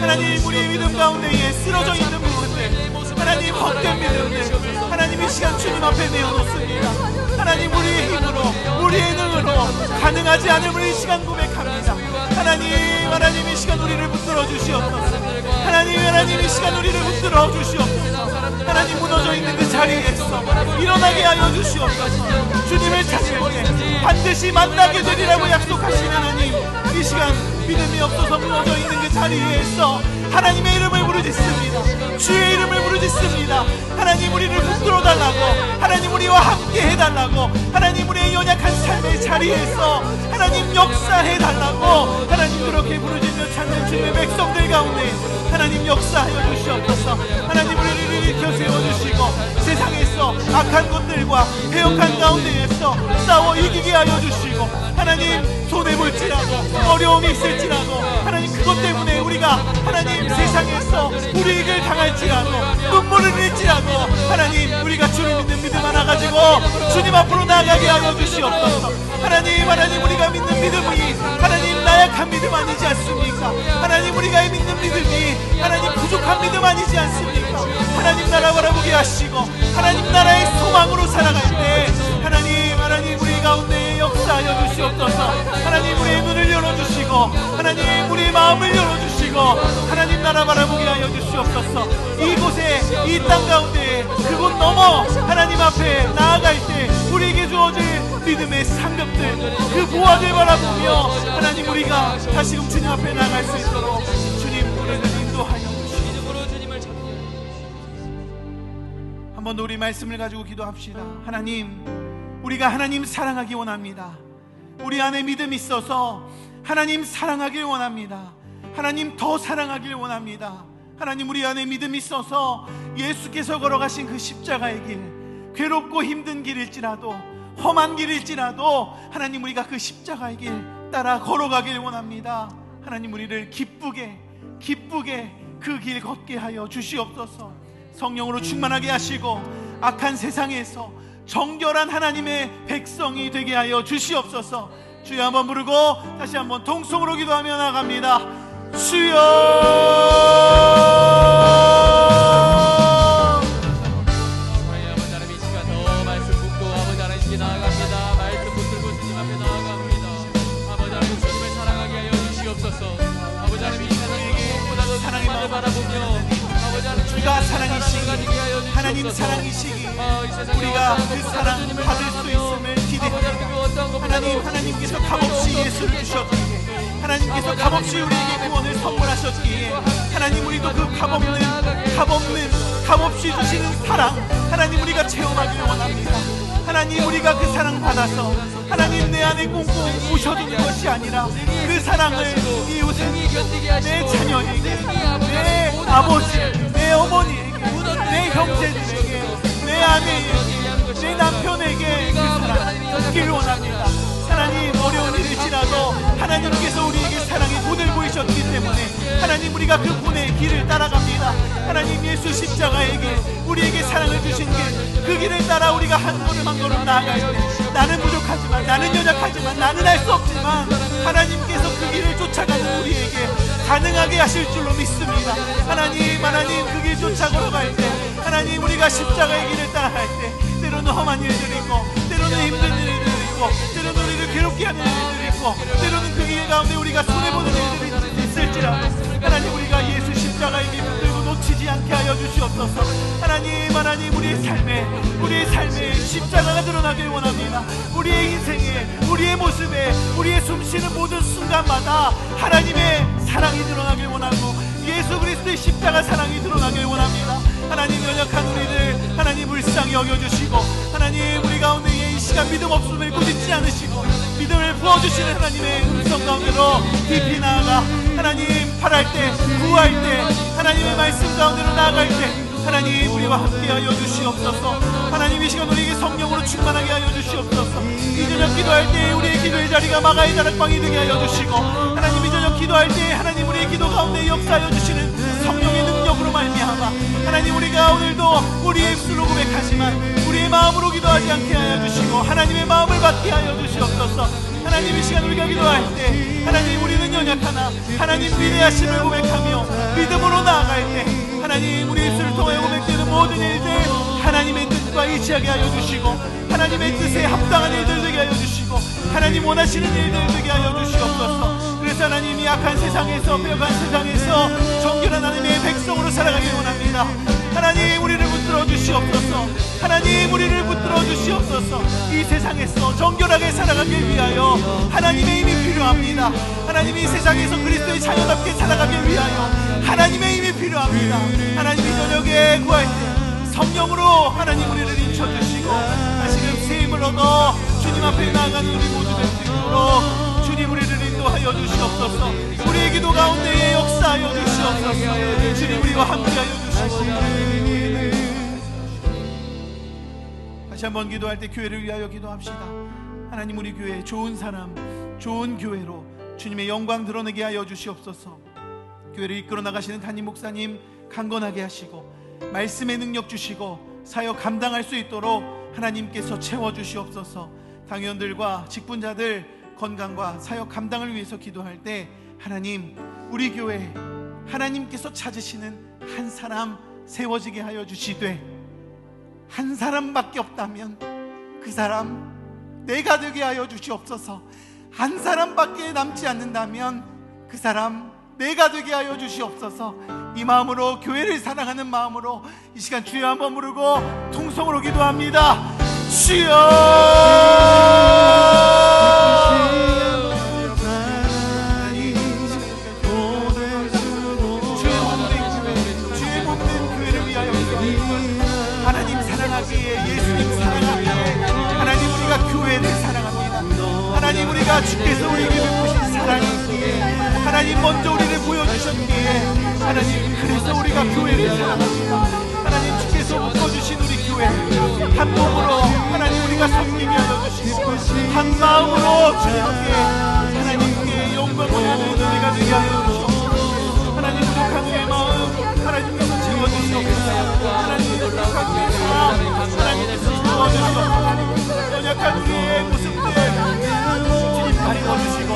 [SPEAKER 1] 하나님 우리의 믿음 가운데에 쓰러져 있는 부분들, 하나님 헛된 믿음들, 하나님 이 시간 주님 앞에 내어놓습니다. 하나님 우리의 힘으로, 우리의 능으로 가능하지 않음을 이 시간 고백합니다. 하나님 이 시간 우리를 붙들어 주시옵소서. 하나님 이 시간 우리를 붙들어 주시옵소서. 하나님 무너져 있는 그 자리에서 일어나게 하여 주시옵소서. 주님을 찾을 때 반드시 만나게 되리라고 약속하신 하나님, 이 시간 믿음이 없어서 무너져 있는 그 자리에서 하나님의 이름을 부르짖습니다. 주의 이름을 부르짖습니다. 하나님 우리를 붙들어 달라고, 하나님 우리와 함께 해달라고, 하나님 우리의 연약한 삶의 자리에서 하나님 역사해 달라고 하나님 그렇게 부르짖며 찾는 주님의 백성들 가운데 하나님 역사하여 주시옵소서. 하나님 우리를 일으켜 세워주시고 세상에서 악한 것들과 배역한 가운데에서 싸워 이기게 하여 주시고, 하나님 손해볼지라도 어려움이 있을지라도 하나님 그것 때문에 우리가 하나님 세상에서 불이익을 당할지라도 눈물을 흘릴지라도 하나님 우리가 주님 믿는 믿음 하나 가지고 주님 앞으로 나아가게 하여 주시옵소서. 하나님 우리가 믿는 믿음이 하나님 나약한 믿음 아니지 않습니까? 하나님 우리가 믿는 믿음이 하나님 부족한 믿음 아니지 않습니까? 하나님 나라 바라보게 하시고 하나님 나라의 소망으로 살아갈 때 하나님 우리 가운데 역사하여 주시옵소서. 하나님 우리의 눈을 열어주시고 하나님 우리의 마음을 열어주시고 하나님 나라 바라보게 하여 주시옵소서. 이곳에 이 땅 가운데 그곳 넘어 하나님 앞에 나아갈 때 우리에게 주어질 믿음의 상급들, 그 보화를 바라보며 하나님 우리가 다시금 주님 앞에 나아갈 수 있도록 주님 우리를 인도하여 주시옵소서. 한 번 더 우리 말씀을 가지고 기도합시다. 하나님 우리가 하나님 사랑하기 원합니다. 우리 안에 믿음이 있어서 하나님 사랑하길 원합니다. 하나님 더 사랑하길 원합니다. 하나님 우리 안에 믿음이 있어서 예수께서 걸어가신 그 십자가의 길, 괴롭고 힘든 길일지라도 험한 길일지라도 하나님 우리가 그 십자가의 길 따라 걸어가길 원합니다. 하나님 우리를 기쁘게 그 길 걷게 하여 주시옵소서. 성령으로 충만하게 하시고 악한 세상에서 정결한 하나님의 백성이 되게 하여 주시옵소서. 주여 한번 부르고 다시 한번 동성으로 기도하며 나갑니다. 주여
[SPEAKER 3] 아버지 이 시간 더 말씀 붙고 아버지 하나님께 나아갑니다. 말씀 붙들고 주님 앞에 나아갑니다. 아버지 하나님 주님을 사랑하게 하여 주시옵소서. 아버지 하나님 이 세상에게 무엇보다도 사랑의 마음을 바라보며 아버지 하나님
[SPEAKER 1] 주가 사랑이시기, 하나님 사랑이시기 우리가 그 사랑 받을 수 있음을 기대합니다. 하나님께서 값없이 예수를 주셨기에, 하나님께서 값없이 우리에게 구원을 선물하셨기에 하나님 우리도 그 값없이 주시는 사랑 하나님 우리가 체험하기를 원합니다. 하나님 우리가 그 사랑 받아서 하나님 내 안에 꽁꽁 부셔두는 것이 아니라 그 사랑을 이웃에게, 내 자녀에게, 내 아버지, 내 어머니에게, 내 형제들에게, 내 아내에게, 내 남편에게 그 사랑 주기를 원합니다. 하나님 어려운 일일지라도 하나님께서 우리에게 사랑의 본을 보이셨기 때문에 하나님 우리가 그 본의 길을 따라갑니다. 하나님 예수 십자가의 길, 우리에게 사랑을 주신 길, 그 길을 따라 우리가 한 걸음 한 걸음 나아갈 때 나는 부족하지만, 나는 연약하지만, 나는 할 수 없지만 하나님께서 그 길을 쫓아가는 우리에게 가능하게 하실 줄로 믿습니다. 하나님 그 길 쫓아 걸어갈 때 하나님 우리가 십자가의 길을 따라갈 때 때로는 험한 일들이 있고 때로는 힘든 일들이 있고 때로는 우리를 괴롭게 하는 일들이 있고 때로는 그 길 가운데 우리가 손해보는 일들이 있을지라도 하나님 우리가 예수 십자가의 길 붙들고 놓치지 않게 하여 주시옵소서. 하나님 우리의 삶에 십자가가 드러나길 원합니다. 우리의 인생에, 우리의 모습에, 우리의 숨쉬는 모든 순간마다 하나님의 사랑이 드러나길 원하고 예수 그리스도의 십자가 사랑이 드러나길 원합니다. 하나님 연약한 우리를 하나님 불쌍히 여겨주시고 하나님 우리 가운데 이 시간 믿음 없음을 꾸짖지 않으시고 믿음을 부어주시는 하나님의 음성 가운데로 깊이 나아가 하나님 팔할 때, 구할 때, 하나님의 말씀 가운데로 나아갈 때 하나님 우리와 함께 하여 주시옵소서. 하나님 이 시간 우리에게 성령으로 충만하게 하여 주시옵소서. 기도할 때 우리의 기도의 자리가 마가의 다락방이 되게 하여 주시고, 하나님 이 저녁 기도할 때 하나님 우리의 기도 가운데 역사하여 주시는 성령의 능력으로 말미암아 하나님 우리가 오늘도 우리의 입술로 고백하지만 우리의 마음으로 기도하지 않게 하여 주시고 하나님의 마음을 받게 하여 주시옵소서. 하나님 이 시간 우리가 기도할 때 하나님 우리는 연약하나 하나님 위대하심을 고백하며 믿음으로 나아갈 때 하나님 우리 입술을 통하여 고백되는 모든 일들 하나님의 뜻과 일치하게 하여 주시고 하나님의 뜻에 합당한 일들 되게 하여 주시고 하나님 원하시는 일들 되게 하여 주시옵소서. 그래서 하나님 이 악한 세상에서 배역한 세상에서 정결한 하나님의 백성으로 살아가길 원합니다. 하나님 우리를 붙들어 주시옵소서. 하나님 우리를 붙들어 주시옵소서. 이 세상에서 정결하게 살아가길 위하여 하나님의 힘이 필요합니다. 하나님 이 세상에서 그리스도의 자녀답게 살아가길 위하여 하나님의 힘이 필요합니다. 하나님 이 저녁에 구할 때 성령으로 하나님 우리를 인쳐주시고 다시금 새 힘을 얻어 주님 앞에 나아가는 우리 모두들 되도록 주님 우리를 인도하여 주시옵소서. 우리의 기도 가운데에 역사하여 주시옵소서. 주님 우리와 함께하여 주시옵소서. 다시 한번 기도할 때 교회를 위하여 기도합시다. 하나님 우리 교회 좋은 사람 좋은 교회로 주님의 영광 드러내게 하여 주시옵소서. 교회를 이끌어 나가시는 담임 목사님 강건하게 하시고 말씀의 능력 주시고 사역 감당할 수 있도록 하나님께서 채워주시옵소서. 당회원들과 직분자들 건강과 사역 감당을 위해서 기도할 때 하나님 우리 교회 하나님께서 찾으시는 한 사람 세워지게 하여 주시되 한 사람밖에 없다면 그 사람 내가 되게 하여 주시옵소서. 한 사람밖에 남지 않는다면 그 사람 내가 되게 하여 주시옵소서. 이 마음으로 교회를 사랑하는 마음으로 이 시간 주여 한번 부르고 통성으로 기도합니다. 주여 하나님 사랑하기에 예수님 사랑하기에 하나님 우리가 교회를 사랑합니다. 하나님 우리가 주께서 우리에게 베푸신 사랑이 있기에 하나님 먼저 우리를 보여주셨기에 하나님 그래서 우리가 교회를 사랑합니다. 하나님 주께서 묶어주신 우리 교회 한 몸으로 하나님 우리가 섬기게 하여 주시고 한 마음으로 주님께 하나님께 영광을 하는 은혜가 되게 하여 주시옵소서. 하나님 부족한 우리의 마음 하나님께서 채워주시옵소서. 하나님 부족한 우리의 마음 하나님께서 채워주시옵소서. 연약한 우리의 모습들 주님 가리워주시고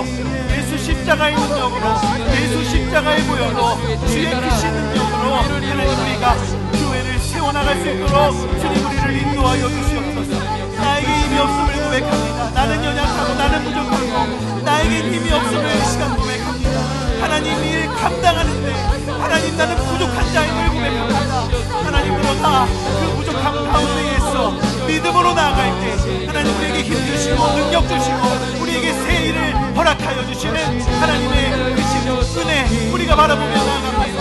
[SPEAKER 1] 예수 십자가의 능력으로 예수 십자가의 보혈로 주의 크신 능력으로 하나님 우리가 교회를 세워나갈 수 있도록 주님 우리를 인도하여 주시옵소서. 나에게 힘이 없음을 고백합니다. 나는 연약하고 나는 부족하고 나에게 힘이 없음을 이 시간 고백합니다. 하나님 일 감당하는데 하나님 나는 부족한 자임을 고백합니다. 하나님 그러나 그 부족함 가운데에서 믿음으로 나아갈 때 하나님 우리에게 힘 주시고 능력 주시고 우리에게 새 일을 허락하여 주시는 하나님의 크신 은혜 우리가 바라보며 나아갑니다.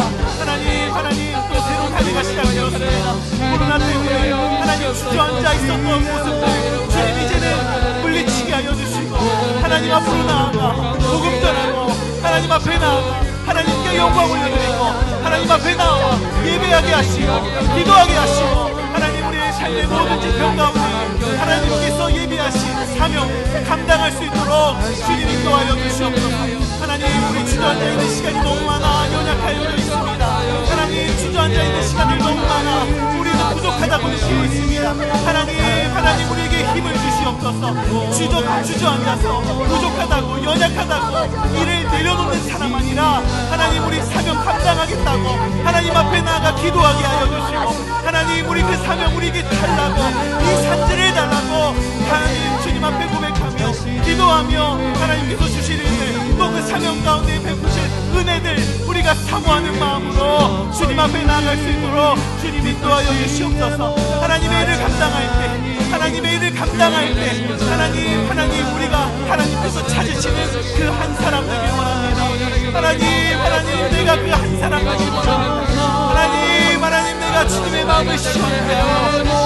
[SPEAKER 1] 하나님 또 새로운 한 해가 시작되었습니다. 코로나 때문에 하나님 주저앉아 있었던 모습들 주님 이제는 물리치게 하여 주시고 하나님 앞으로 나아가 복음 전하고 하나님 앞에 나아가 하나님께 영광 올려드리고 하나님 앞에 나와 예배하게 하시고 기도하게 하시고 하나님 우리의 삶의 모든 지평 가운데 하나님께서 예비하신 사명 감당할 수 있도록 주님 인도하여 주시옵소서. 하나님 우리 주저앉아 있는 시간이 너무 많아 연약하여 있습니다. 하나님 주저앉아 있는 시간이 너무 많아 우리는 부족하다고 느끼고 있습니다. 하나님 우리에게 힘을 주시옵소서. 주저앉아서 부족하다고 연약하다고 일을 내려놓는 사람 아니라 하나님 우리 사명 감당하겠다고 하나님 앞에 나아가 기도하게 하여 주시고 하나님 우리 그 사명 우리에게 달라고 이 산지를 달라고 하나님 주님 앞에 고백하며 기도하며 하나님께서 주시는 일 또 그 사명 가운데 베푸실 은혜들 우리가 사모하는 마음으로 주님 앞에 나아갈 수 있도록 주님 인도하여 주시옵소서. 하나님의 일을 감당할 때 하나님의 일을 감당할 때 하나님 우리가 하나님께서 찾으시는 그 한 사람 되길 원합니다. 하나님 내가 그 한 사람 되길 원합니다. 하나님 내가 주님의 마음을 시원하여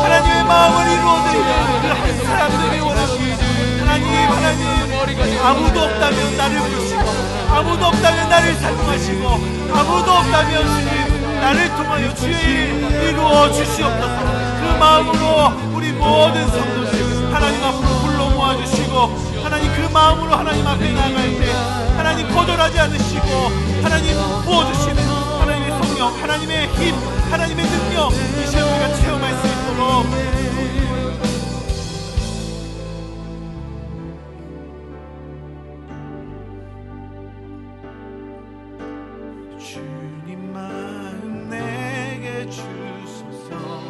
[SPEAKER 1] 하나님의 마음을 이루어드리는 그 한 사람 되길 원합니다. 하나님 아무도 없다면 나를 부르시고 아무도 없다면 나를 사용하시고 아무도 없다면 주님 나를 통하여 주의 일 이루어 주시옵소서. 그 마음으로 우리 모든 성도들 하나님 앞으로 불러 모아주시고 마음으로 하나님 앞에 나아갈 때 하나님 거절하지 않으시고 하나님 부어주시는 하나님의 성령, 하나님의 힘, 하나님의 능력 이 시간 우리가 체험할 수 있도록 주님 마음 내게 주소서.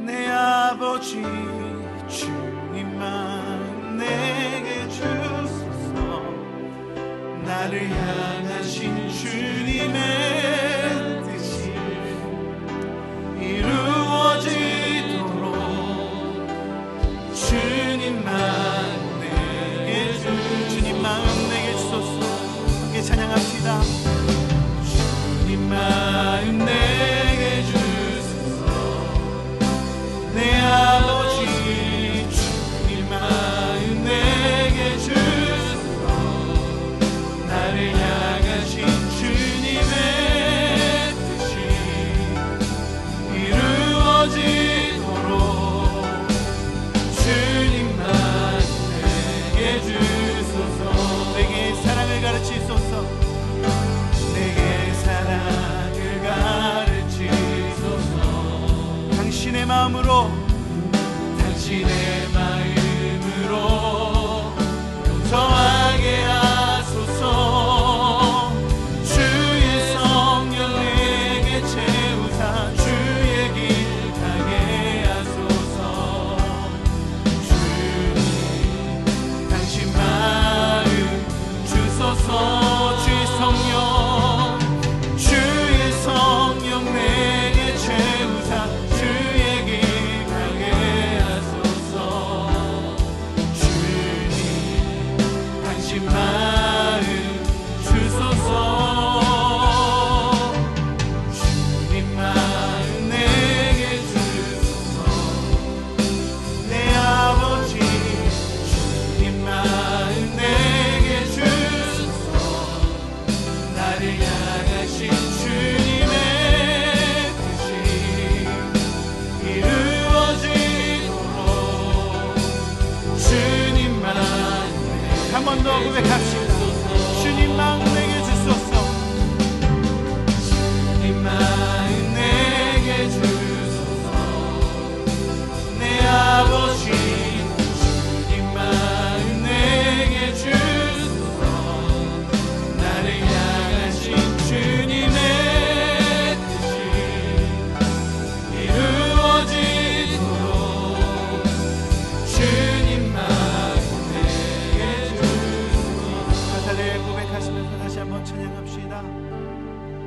[SPEAKER 1] 내 아버지 주님 마음 내게 주소서. 나를 향하신 주님의 뜻이 이루어지도록 주님 마음 내게 주님 마음 내게 주소서. 함께 찬양합시다. 주님 마음 내게 주소서. 내 아버지 주님 마음 내게 주소서. 나를 향하신 주님의 뜻이 이루어지도록 주님 마음 내게 주소서. 내게 사랑을 가르치소서. 내게 사랑을 가르치소서. 당신의 마음으로 당신의 마음으로 용서하게 하소서. 주의 성령 내게 채우사 주의 길 가게 하소서. 주님 당신 마음 주소서. 주의 성령 주의 성령 내게 채우사 주의 길 가게 하소서. 주님 당신 마음 주소서. 주님 마음 내게 주소서. 내 아버지 주님 마음 내게 주소서. 나를 향하신 주님의 뜻이 이루어지도록 주님 마음 한 번 더 고백합시다. 주님 마음 내게 주소서. 주님 마음 내게 주소서. 내 아버지 주님 마음 내게 주소서. 나를 향하신 주님의 뜻이 이루어지도록 주님 마음 내게 주소서. 할렐루야 고백하시면서 다시 한번 찬양합시다.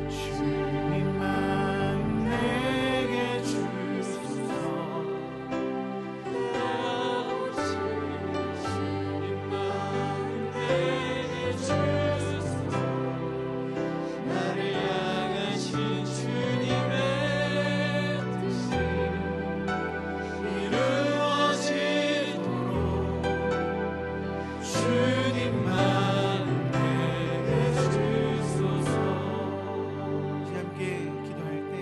[SPEAKER 1] 주님 마음 내게 주소서. 주님 마음 내게 주소서. 나를 향하신 주님의 뜻이 이루어지도록 주님 마음 내게 주소서. 함께 기도할 때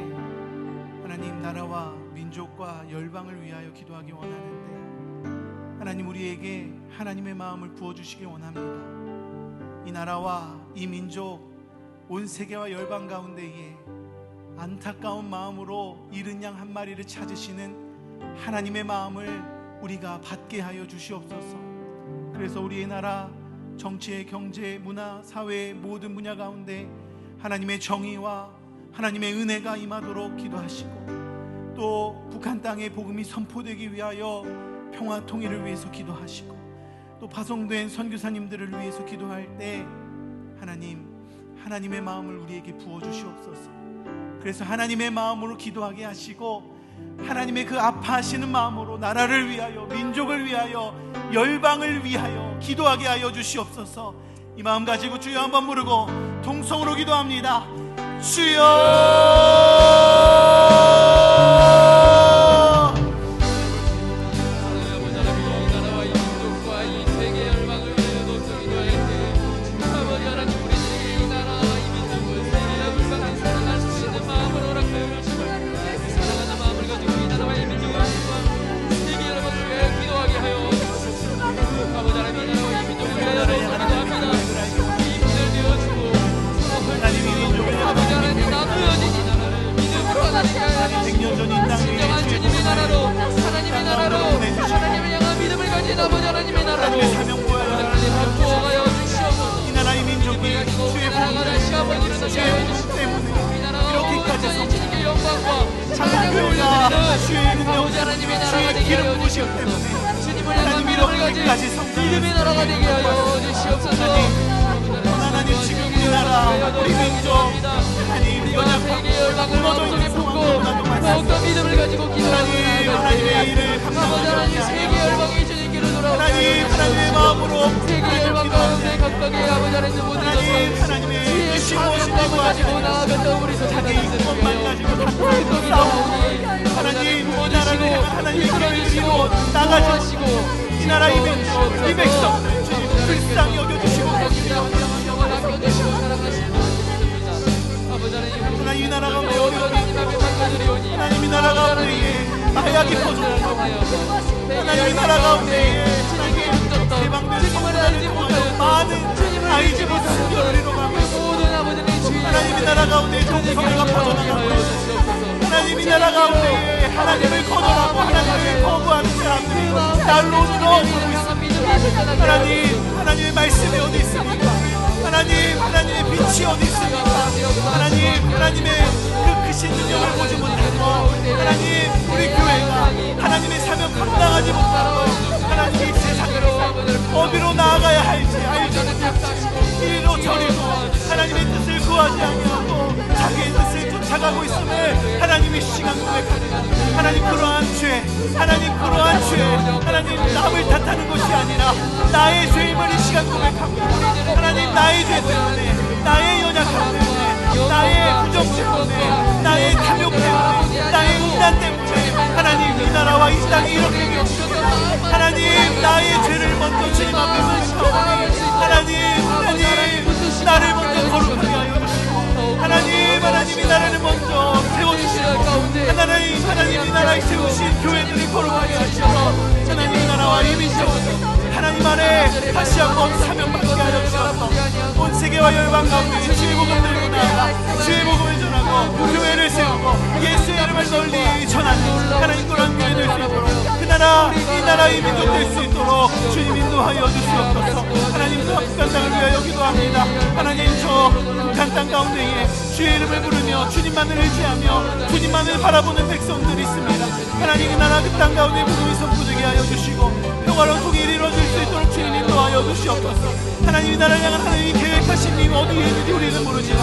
[SPEAKER 1] 하나님 나라와 민족과 열방을 위하여 기도하기 원하는데 하나님 우리에게 하나님의 마음을 부어주시기 원합니다. 이 나라와 이 민족 온 세계와 열방 가운데에 안타까운 마음으로 잃은 양 한 마리를 찾으시는 하나님의 마음을 우리가 받게 하여 주시옵소서. 그래서 우리의 나라 정치의 경제 문화 사회의 모든 분야 가운데 하나님의 정의와 하나님의 은혜가 임하도록 기도하시고 또 북한 땅에 복음이 선포되기 위하여 평화 통일을 위해서 기도하시고 또 파송된 선교사님들을 위해서 기도할 때 하나님의 마음을 우리에게 부어주시옵소서. 그래서 하나님의 마음으로 기도하게 하시고 하나님의 그 아파하시는 마음으로 나라를 위하여 민족을 위하여 열방을 위하여 기도하게 하여 주시옵소서. 이 마음 가지고 주여 한번 부르고 동성으로 기도합니다. 주여
[SPEAKER 3] 아버지 하나님 이 나라와 하게 하여 주시옵소서. 이렇게까지 주님께 영광과 찬양을
[SPEAKER 1] 교회가
[SPEAKER 3] 올려드리는
[SPEAKER 1] 주의 능력,
[SPEAKER 3] 아버지 하나님의 나라가
[SPEAKER 1] 주의
[SPEAKER 3] 되게
[SPEAKER 1] 기름
[SPEAKER 3] 하여
[SPEAKER 1] 부으시기
[SPEAKER 3] 주시옵소서.
[SPEAKER 1] 때문에
[SPEAKER 3] 주님을 향한
[SPEAKER 1] 하나님
[SPEAKER 3] 믿음을
[SPEAKER 1] 이렇게까지
[SPEAKER 3] 가진
[SPEAKER 1] 성장을
[SPEAKER 3] 믿음의 나라가 되게 하여 주시옵소서.
[SPEAKER 1] 하나님 지금 우리나라 우리 민족 하나님
[SPEAKER 3] 우리가 세계의 열방을 마음속에 품고 더욱더 믿음을 가지고 기도하는
[SPEAKER 1] 하나님의 일을
[SPEAKER 3] 아버지
[SPEAKER 1] 감당하게
[SPEAKER 3] 하나님
[SPEAKER 1] 하여
[SPEAKER 3] 세계 열방이 주님께로 돌아오게 하여
[SPEAKER 1] 하나님의 마음으로
[SPEAKER 3] 세계 열방 가운데 각각의 아버지 하나님 모든
[SPEAKER 1] 하나님의
[SPEAKER 3] 주의
[SPEAKER 1] 주시고
[SPEAKER 3] 사명감을 가지고 나아갔던 우리
[SPEAKER 1] 자기
[SPEAKER 3] 성도님들을
[SPEAKER 1] 것만
[SPEAKER 3] 위하여
[SPEAKER 1] 가지고
[SPEAKER 3] 극복이 나오니
[SPEAKER 1] 하나님 이
[SPEAKER 3] 부어주시고
[SPEAKER 1] 나라를 향한 하나님의 길을 지고 나가시고
[SPEAKER 3] 보호하시고
[SPEAKER 1] 이 나라 이 백성들 주님 불쌍히 여겨주시고
[SPEAKER 3] 영원 아껴주시고 사랑하시는 분입니다. 아버지 하나님
[SPEAKER 1] 하나님 이 나라 가운데
[SPEAKER 3] 하나님
[SPEAKER 1] 어려운
[SPEAKER 3] 앞에 맡겨드리오니
[SPEAKER 1] 하나님 이 나라 가운데 마약이 퍼져나가고 하나님 이 나라 가운데 하나님 개방된 성도들을 통하여 많은 아이들이 순교를 이뤄가고
[SPEAKER 3] 모든 아버지의 주의
[SPEAKER 1] 하나님 이 나라 가운데 정성회가 퍼져나가고 하나님 이 나라 가운데 하나님을 거절하고 하나님을 거부하는 사람들이 날로 늘어오고 하나님 하나님의 말씀이 어디 있습니까? 하나님의 빛이 어디 있습니까? 하나님의 그 크신 능력을 보지 못하고 하나님 우리 교회가 하나님의 사명 감당하지 못하고 하나님이 세상에서 어디로 나아가야 할지 알지 못하고 이리로 저리로 하나님의 뜻을 구하지 아니하고 자기의 뜻을 쫓아가고 있음을 하나님의 시간 고백합니다. 하나님 그러한 죄 하나님 남을 탓하는 것이 아니라 나의 죄임을 이 시간 고백합니다. 하나님 나의 죄 때문에 나의 연약함 때문에 나의 부정 때문에 나의 탐욕 때문에 나의 인간 때문에 하나님 이 나라와 이 땅이 이렇게 되었습니다. 하나님 나의 죄를 먼저 주님 앞에 고백하오니 하나님 나를 먼저 거룩하게 하여 주시고 하나님이 나라를 먼저 세워주시고 하나님 이 나라에 세우신 교회들이 거룩하게 하시고 하나님 이 나라와 이 민족 하나님 안에 다시 한번 사명받게 하여 주셔서 온 세계와 열방 가운데 주의 복음 들고 나아가 주의 복음을 전하고 교회를 세우고 예수의 이름을 널리 전하는 하나님 그런 교회 될 수 있도록 그 나라 이 나라의 민족 될 수 있도록 주님 인도하여 주시옵소서. 하나님 또 북한 땅을 위하여 기도합니다. 하나님 저 북한 땅 가운데에 주의 이름을 부르며 주님만을 의지하며 주님만을 바라보는 백성들이 있습니다. 하나님 그 나라 그 땅 가운데 복음이 선포되게 하여 주시고 평화로운 통일이 이루어질 수 있도록 주님 인도하여 주시옵소서. 하나님 이 나라를 향한 하나님이 계획하신 일 어디에 있는지 우리는 모르지만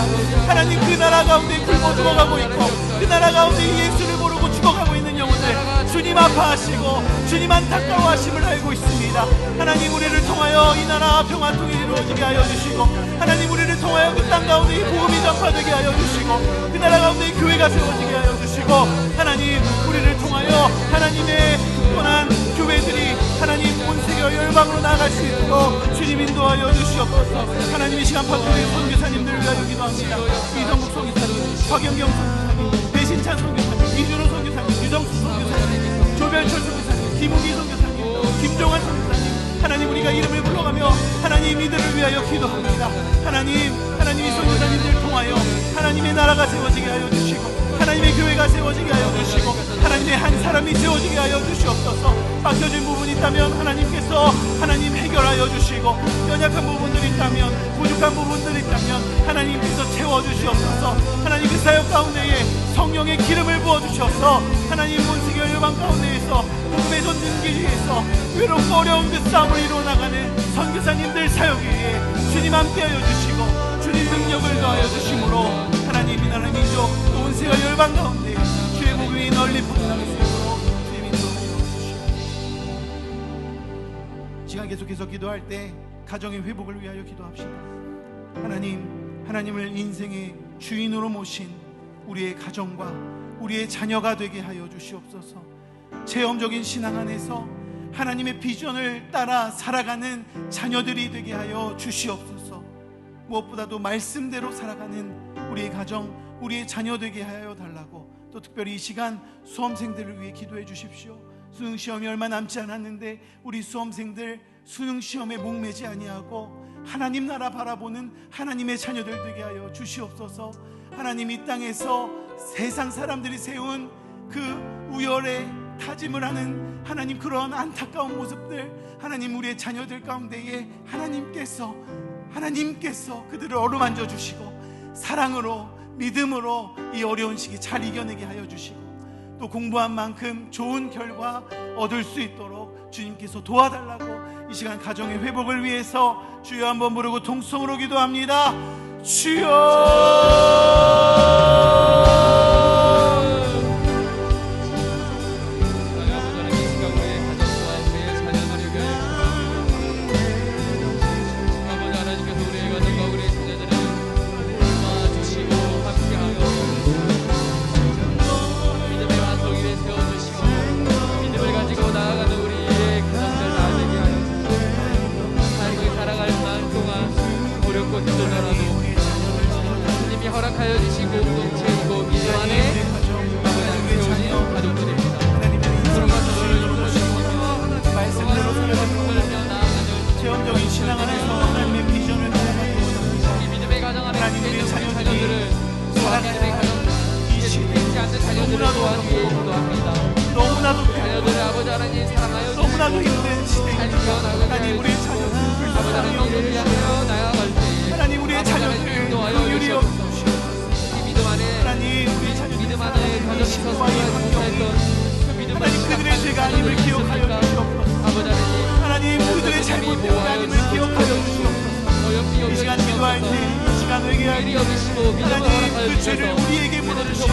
[SPEAKER 1] 하나님 그 나라 가운데 굶어 죽어가고 있고 그 나라 가운데 예수를 모르고 죽어가고 있는 영혼들 주님 아파하시고 주님 안타까워하심을 알고 있습니다. 하나님 우리를 통하여 이 나라 평화 통일이 이루어지게 하여 주시고 하나님 우리를 통하여 그 땅 가운데 이 복음이 전파되게 하여 주시고 그 나라 가운데 이 교회가 세워지게 하여 주시고 하나님 우리를 통하여 하나님의 떠난 교회들이 하나님 온 세계와 열방으로 나아갈 수 있도록 주님 인도하여 주시옵소서. 하나님 이 시간 파트너의 선교사님들을 위하여 기도합니다. 이성국 선교사님, 박영경 선교사님, 배신찬 선교사님, 이준호 선교사님, 유정수 선교사님, 조별철 선교사님, 김우기 선교사님, 김종환 선교사님 하나님 우리가 이름을 불러가며 하나님 이들을 위하여 기도합니다. 하나님 이 선교사님들 통하여 하나님의 나라가 세워지게 하여 주시고 하나님의 교회가 세워지게 하여 주시고 하나님의 한 사람이 세워지게 하여 주시옵소서. 막혀진 부분이 있다면 하나님께서 하나님 해결하여 주시고 연약한 부분들이 있다면 부족한 부분들이 있다면 하나님께서 채워주시옵소서. 하나님 그 사역 가운데에 성령의 기름을 부어주셔서 하나님 온 세계 열방 가운데에서 복음의 전진기지에서 외롭고 어려운 그 싸움을 이루어나가는 선교사님들 사역에 주님 함께하여 주시고 주님 능력을 더하여 주심으로 하나님 이 나라 민족 또 온 세계 열방 가운데 주의 복음이 널리 퍼져나갈 수 있도록 주님 인도하여 주시옵소서. 시간 계속해서 기도할 때 가정의 회복을 위하여 기도합시다. 하나님을 인생의 주인으로 모신 우리의 가정과 우리의 자녀가 되게 하여 주시옵소서. 체험적인 신앙 안에서 하나님의 비전을 따라 살아가는 자녀들이 되게 하여 주시옵소서. 무엇보다도 말씀대로 살아가는 우리의 가정, 우리의 자녀 되게 하여 달라고 또 특별히 이 시간 수험생들을 위해 기도해 주십시오. 수능시험이 얼마 남지 않았는데 우리 수험생들 수능시험에 목매지 아니하고 하나님 나라 바라보는 하나님의 자녀들 되게 하여 주시옵소서. 하나님 이 땅에서 세상 사람들이 세운 그 우열에 다짐을 하는 하나님 그러한 안타까운 모습들 하나님 우리의 자녀들 가운데에 하나님께서 그들을 어루만져 주시고 사랑으로, 믿음으로 이 어려운 시기 잘 이겨내게 하여 주시고, 또 공부한 만큼 좋은 결과 얻을 수 있도록 주님께서 도와달라고 이 시간 가정의 회복을 위해서 주여 한번 부르고 통성으로 기도합니다. 주여.
[SPEAKER 3] 주님이 허락하여 주신 공동체이고 믿음 안에 아버지를 세우신 가족들입니다. 서로가 서로를 이루어주시며
[SPEAKER 1] 말씀대로 살아가는 체험적인 신앙 안에서 하나님의 비전을
[SPEAKER 3] 이 믿음의 가정 안에 있는 자녀들을 믿음의 가정 있지 않는 자녀들을 도와주기 위해 기도합니다.
[SPEAKER 1] 너무나도
[SPEAKER 3] 자녀들을 아버지 하나님 사랑하여
[SPEAKER 1] 너무나도 힘든 시대에 하나님 우리의 자녀들
[SPEAKER 3] 아버지 하나님을 향하여 나아갈 때
[SPEAKER 1] 하나님 우리의 자녀들을 긍휼히 여기시옵소서.
[SPEAKER 3] 이 믿음 안에
[SPEAKER 1] 하나님 우리의 자녀들
[SPEAKER 3] 믿음 안에 가정이 서서히 행복했던 그 믿음을
[SPEAKER 1] 하나님 그들의 죄가 아님을 기억하여 주시옵소서.
[SPEAKER 3] 아버지 하나님
[SPEAKER 1] 하나님 그들의 잘못된 아님을 기억하여 주시옵소서. 이 시간 기도할 때 이 시간 회개할 때 하나님 그 죄를 우리에게 물어주시고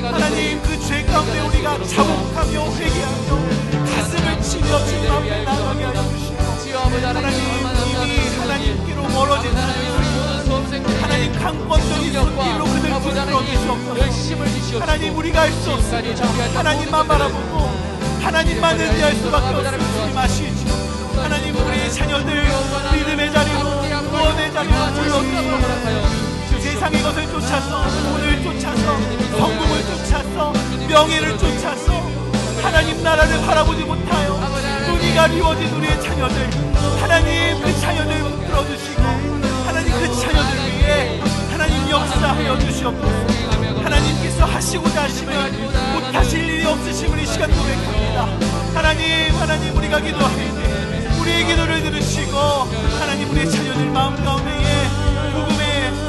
[SPEAKER 1] 하나님 그 죄 가운데 우리가 자복하며 회개하며 가슴을 치며 주님 앞에 나가게 하여 주시고 하나님 이미 하나님께로 멀어진 하나님 강권적인 손길로 그들 붙들어 주시옵소서. 하나님 우리가 할 수 없습니다. 하나님만 바라보고 하나님만 의지할 수밖에 없으니 마시지. 하나님 우리의 자녀들 믿음의 자리로 구원의 자리로 불러주시고 세상의 것을 쫓아서 돈을 쫓아서 성공을 쫓아서 명예를 쫓아서 하나님 나라를 바라보지 못하여 눈이 가리워진 우리의 자녀들 하나님 그 자녀들 들어주시고 하나님 그 자녀들 위해 하나님 역사하여 주시옵소서. 하나님께서 하시고자 하시면 못하실 일이 없으심을 이 시간 고백합니다. 하나님 우리가 기도할 때 우리의 기도를 들으시고 하나님 우리의 자녀들 마음 가운데에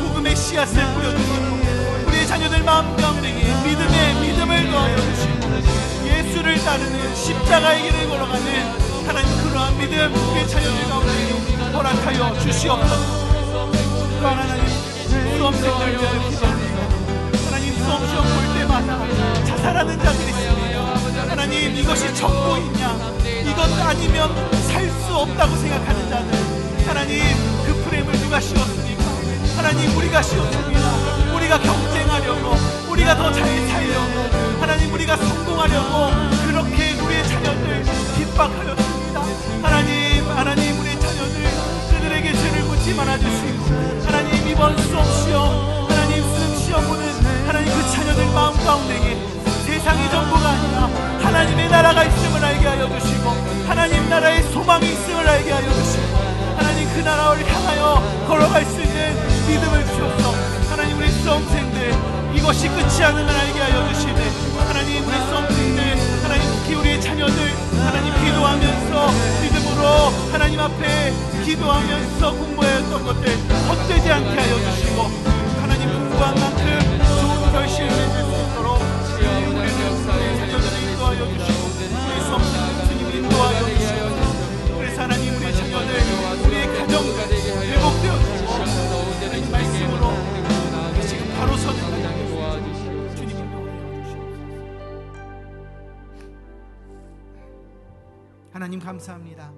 [SPEAKER 1] 복음의 씨앗을 뿌려주시고 우리의 자녀들 마음 가운데에 믿음을 더하여 주시고 예수를 따르는 십자가의 길을 걸어가는 하나님 그러한 믿음 우리의 자녀들 가운데에 허락하여 주시옵소서. 또한 하나님 수험생들 위하여 기도합니다. 하나님 수험시험 볼 때마다 자살하는 자들이 있습니다. 하나님 이것이 전부이냐 이것 아니면 살 수 없다고 생각하는 자들 하나님 그 프레임을 누가 씌웠습니까? 하나님 우리가 씌웠습니다. 우리가 경쟁하려고 우리가 더 잘 살려고 하나님 우리가 성공하려고 그렇게 우리의 자녀들 핍박하였습니다. 하나님 우리의 자녀들 그들에게 죄를 묻지 말아주시고 하나님 이번 수험시험 하나님 수능시험 보는 하나님 그 자녀들 마음 가운데에 세상이 전부가 아니라 하나님의 나라가 있음을 알게 하여 주시고 하나님 나라의 소망이 있음을 알게 하여 주시고 하나님 그 나라를 향하여 걸어갈 수 있는 믿음을 주셔서 하나님 우리 수험생들 이것이 끝이 아닌 걸 알게 하여 주시네. 하나님 우리 수험생들 하나님 특히 우리의 자녀들 하나님 기도하면서 믿음으로 하나님 앞에 기도하면서 공부했던 것들 헛되지 않게 하여 주시고 하나님 공부한 만큼 좋은 결실을 맺을 수 있도록 우리 자녀들을 인도하여 주시고 우리 수험생들 주님 인도하여 주시고 그래서 하나님 우리의 자녀들 우리의 가정 회복되어 주시고 말씀으로 지금 바로 서는 주님 인도하여 주시고 하나님 감사합니다.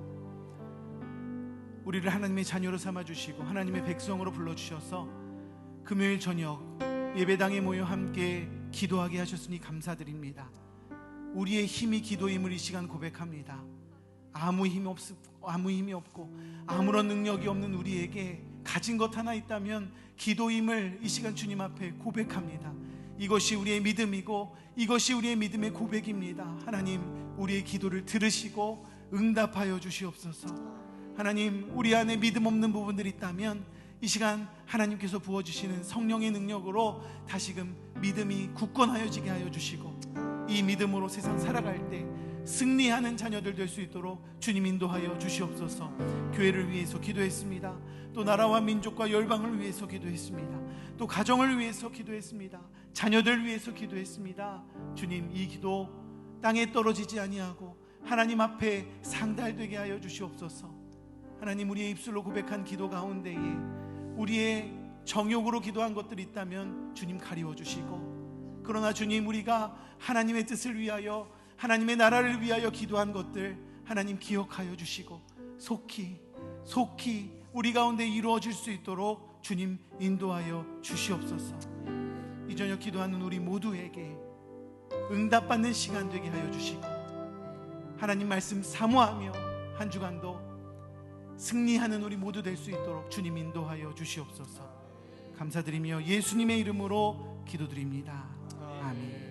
[SPEAKER 1] 우리를 하나님의 자녀로 삼아주시고 하나님의 백성으로 불러주셔서 금요일 저녁 예배당에 모여 함께 기도하게 하셨으니 감사드립니다. 우리의 힘이 기도임을 이 시간 고백합니다. 아무 힘이 없고 아무런 능력이 없는 우리에게 가진 것 하나 있다면 기도임을 이 시간 주님 앞에 고백합니다. 이것이 우리의 믿음이고 이것이 우리의 믿음의 고백입니다. 하나님 우리의 기도를 들으시고 응답하여 주시옵소서. 하나님 우리 안에 믿음 없는 부분들이 있다면 이 시간 하나님께서 부어주시는 성령의 능력으로 다시금 믿음이 굳건하여지게 하여 주시고 이 믿음으로 세상 살아갈 때
[SPEAKER 4] 승리하는 자녀들 될 수 있도록 주님 인도하여 주시옵소서. 교회를 위해서 기도했습니다. 또 나라와 민족과 열방을 위해서 기도했습니다. 또 가정을 위해서 기도했습니다. 자녀들 위해서 기도했습니다. 주님, 이 기도 땅에 떨어지지 아니하고 하나님 앞에 상달되게 하여 주시옵소서. 하나님, 우리의 입술로 고백한 기도 가운데에 우리의 정욕으로 기도한 것들이 있다면 주님 가리워 주시고, 그러나 주님, 우리가 하나님의 뜻을 위하여, 하나님의 나라를 위하여 기도한 것들 하나님 기억하여 주시고 속히 우리 가운데 이루어질 수 있도록 주님 인도하여 주시옵소서. 이 저녁 기도하는 우리 모두에게 응답받는 시간 되게 하여 주시고, 하나님 말씀 사모하며 한 주간도 승리하는 우리 모두 될 수 있도록 주님 인도하여 주시옵소서. 감사드리며 예수님의 이름으로 기도드립니다. 아멘.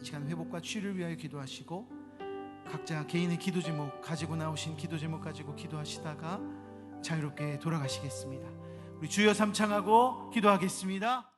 [SPEAKER 4] 이 시간 회복과 치유를 위하여 기도하시고, 각자 개인의 기도 제목 가지고 나오신 기도 제목 가지고 기도하시다가 자유롭게 돌아가시겠습니다. 우리 주여 삼창하고 기도하겠습니다.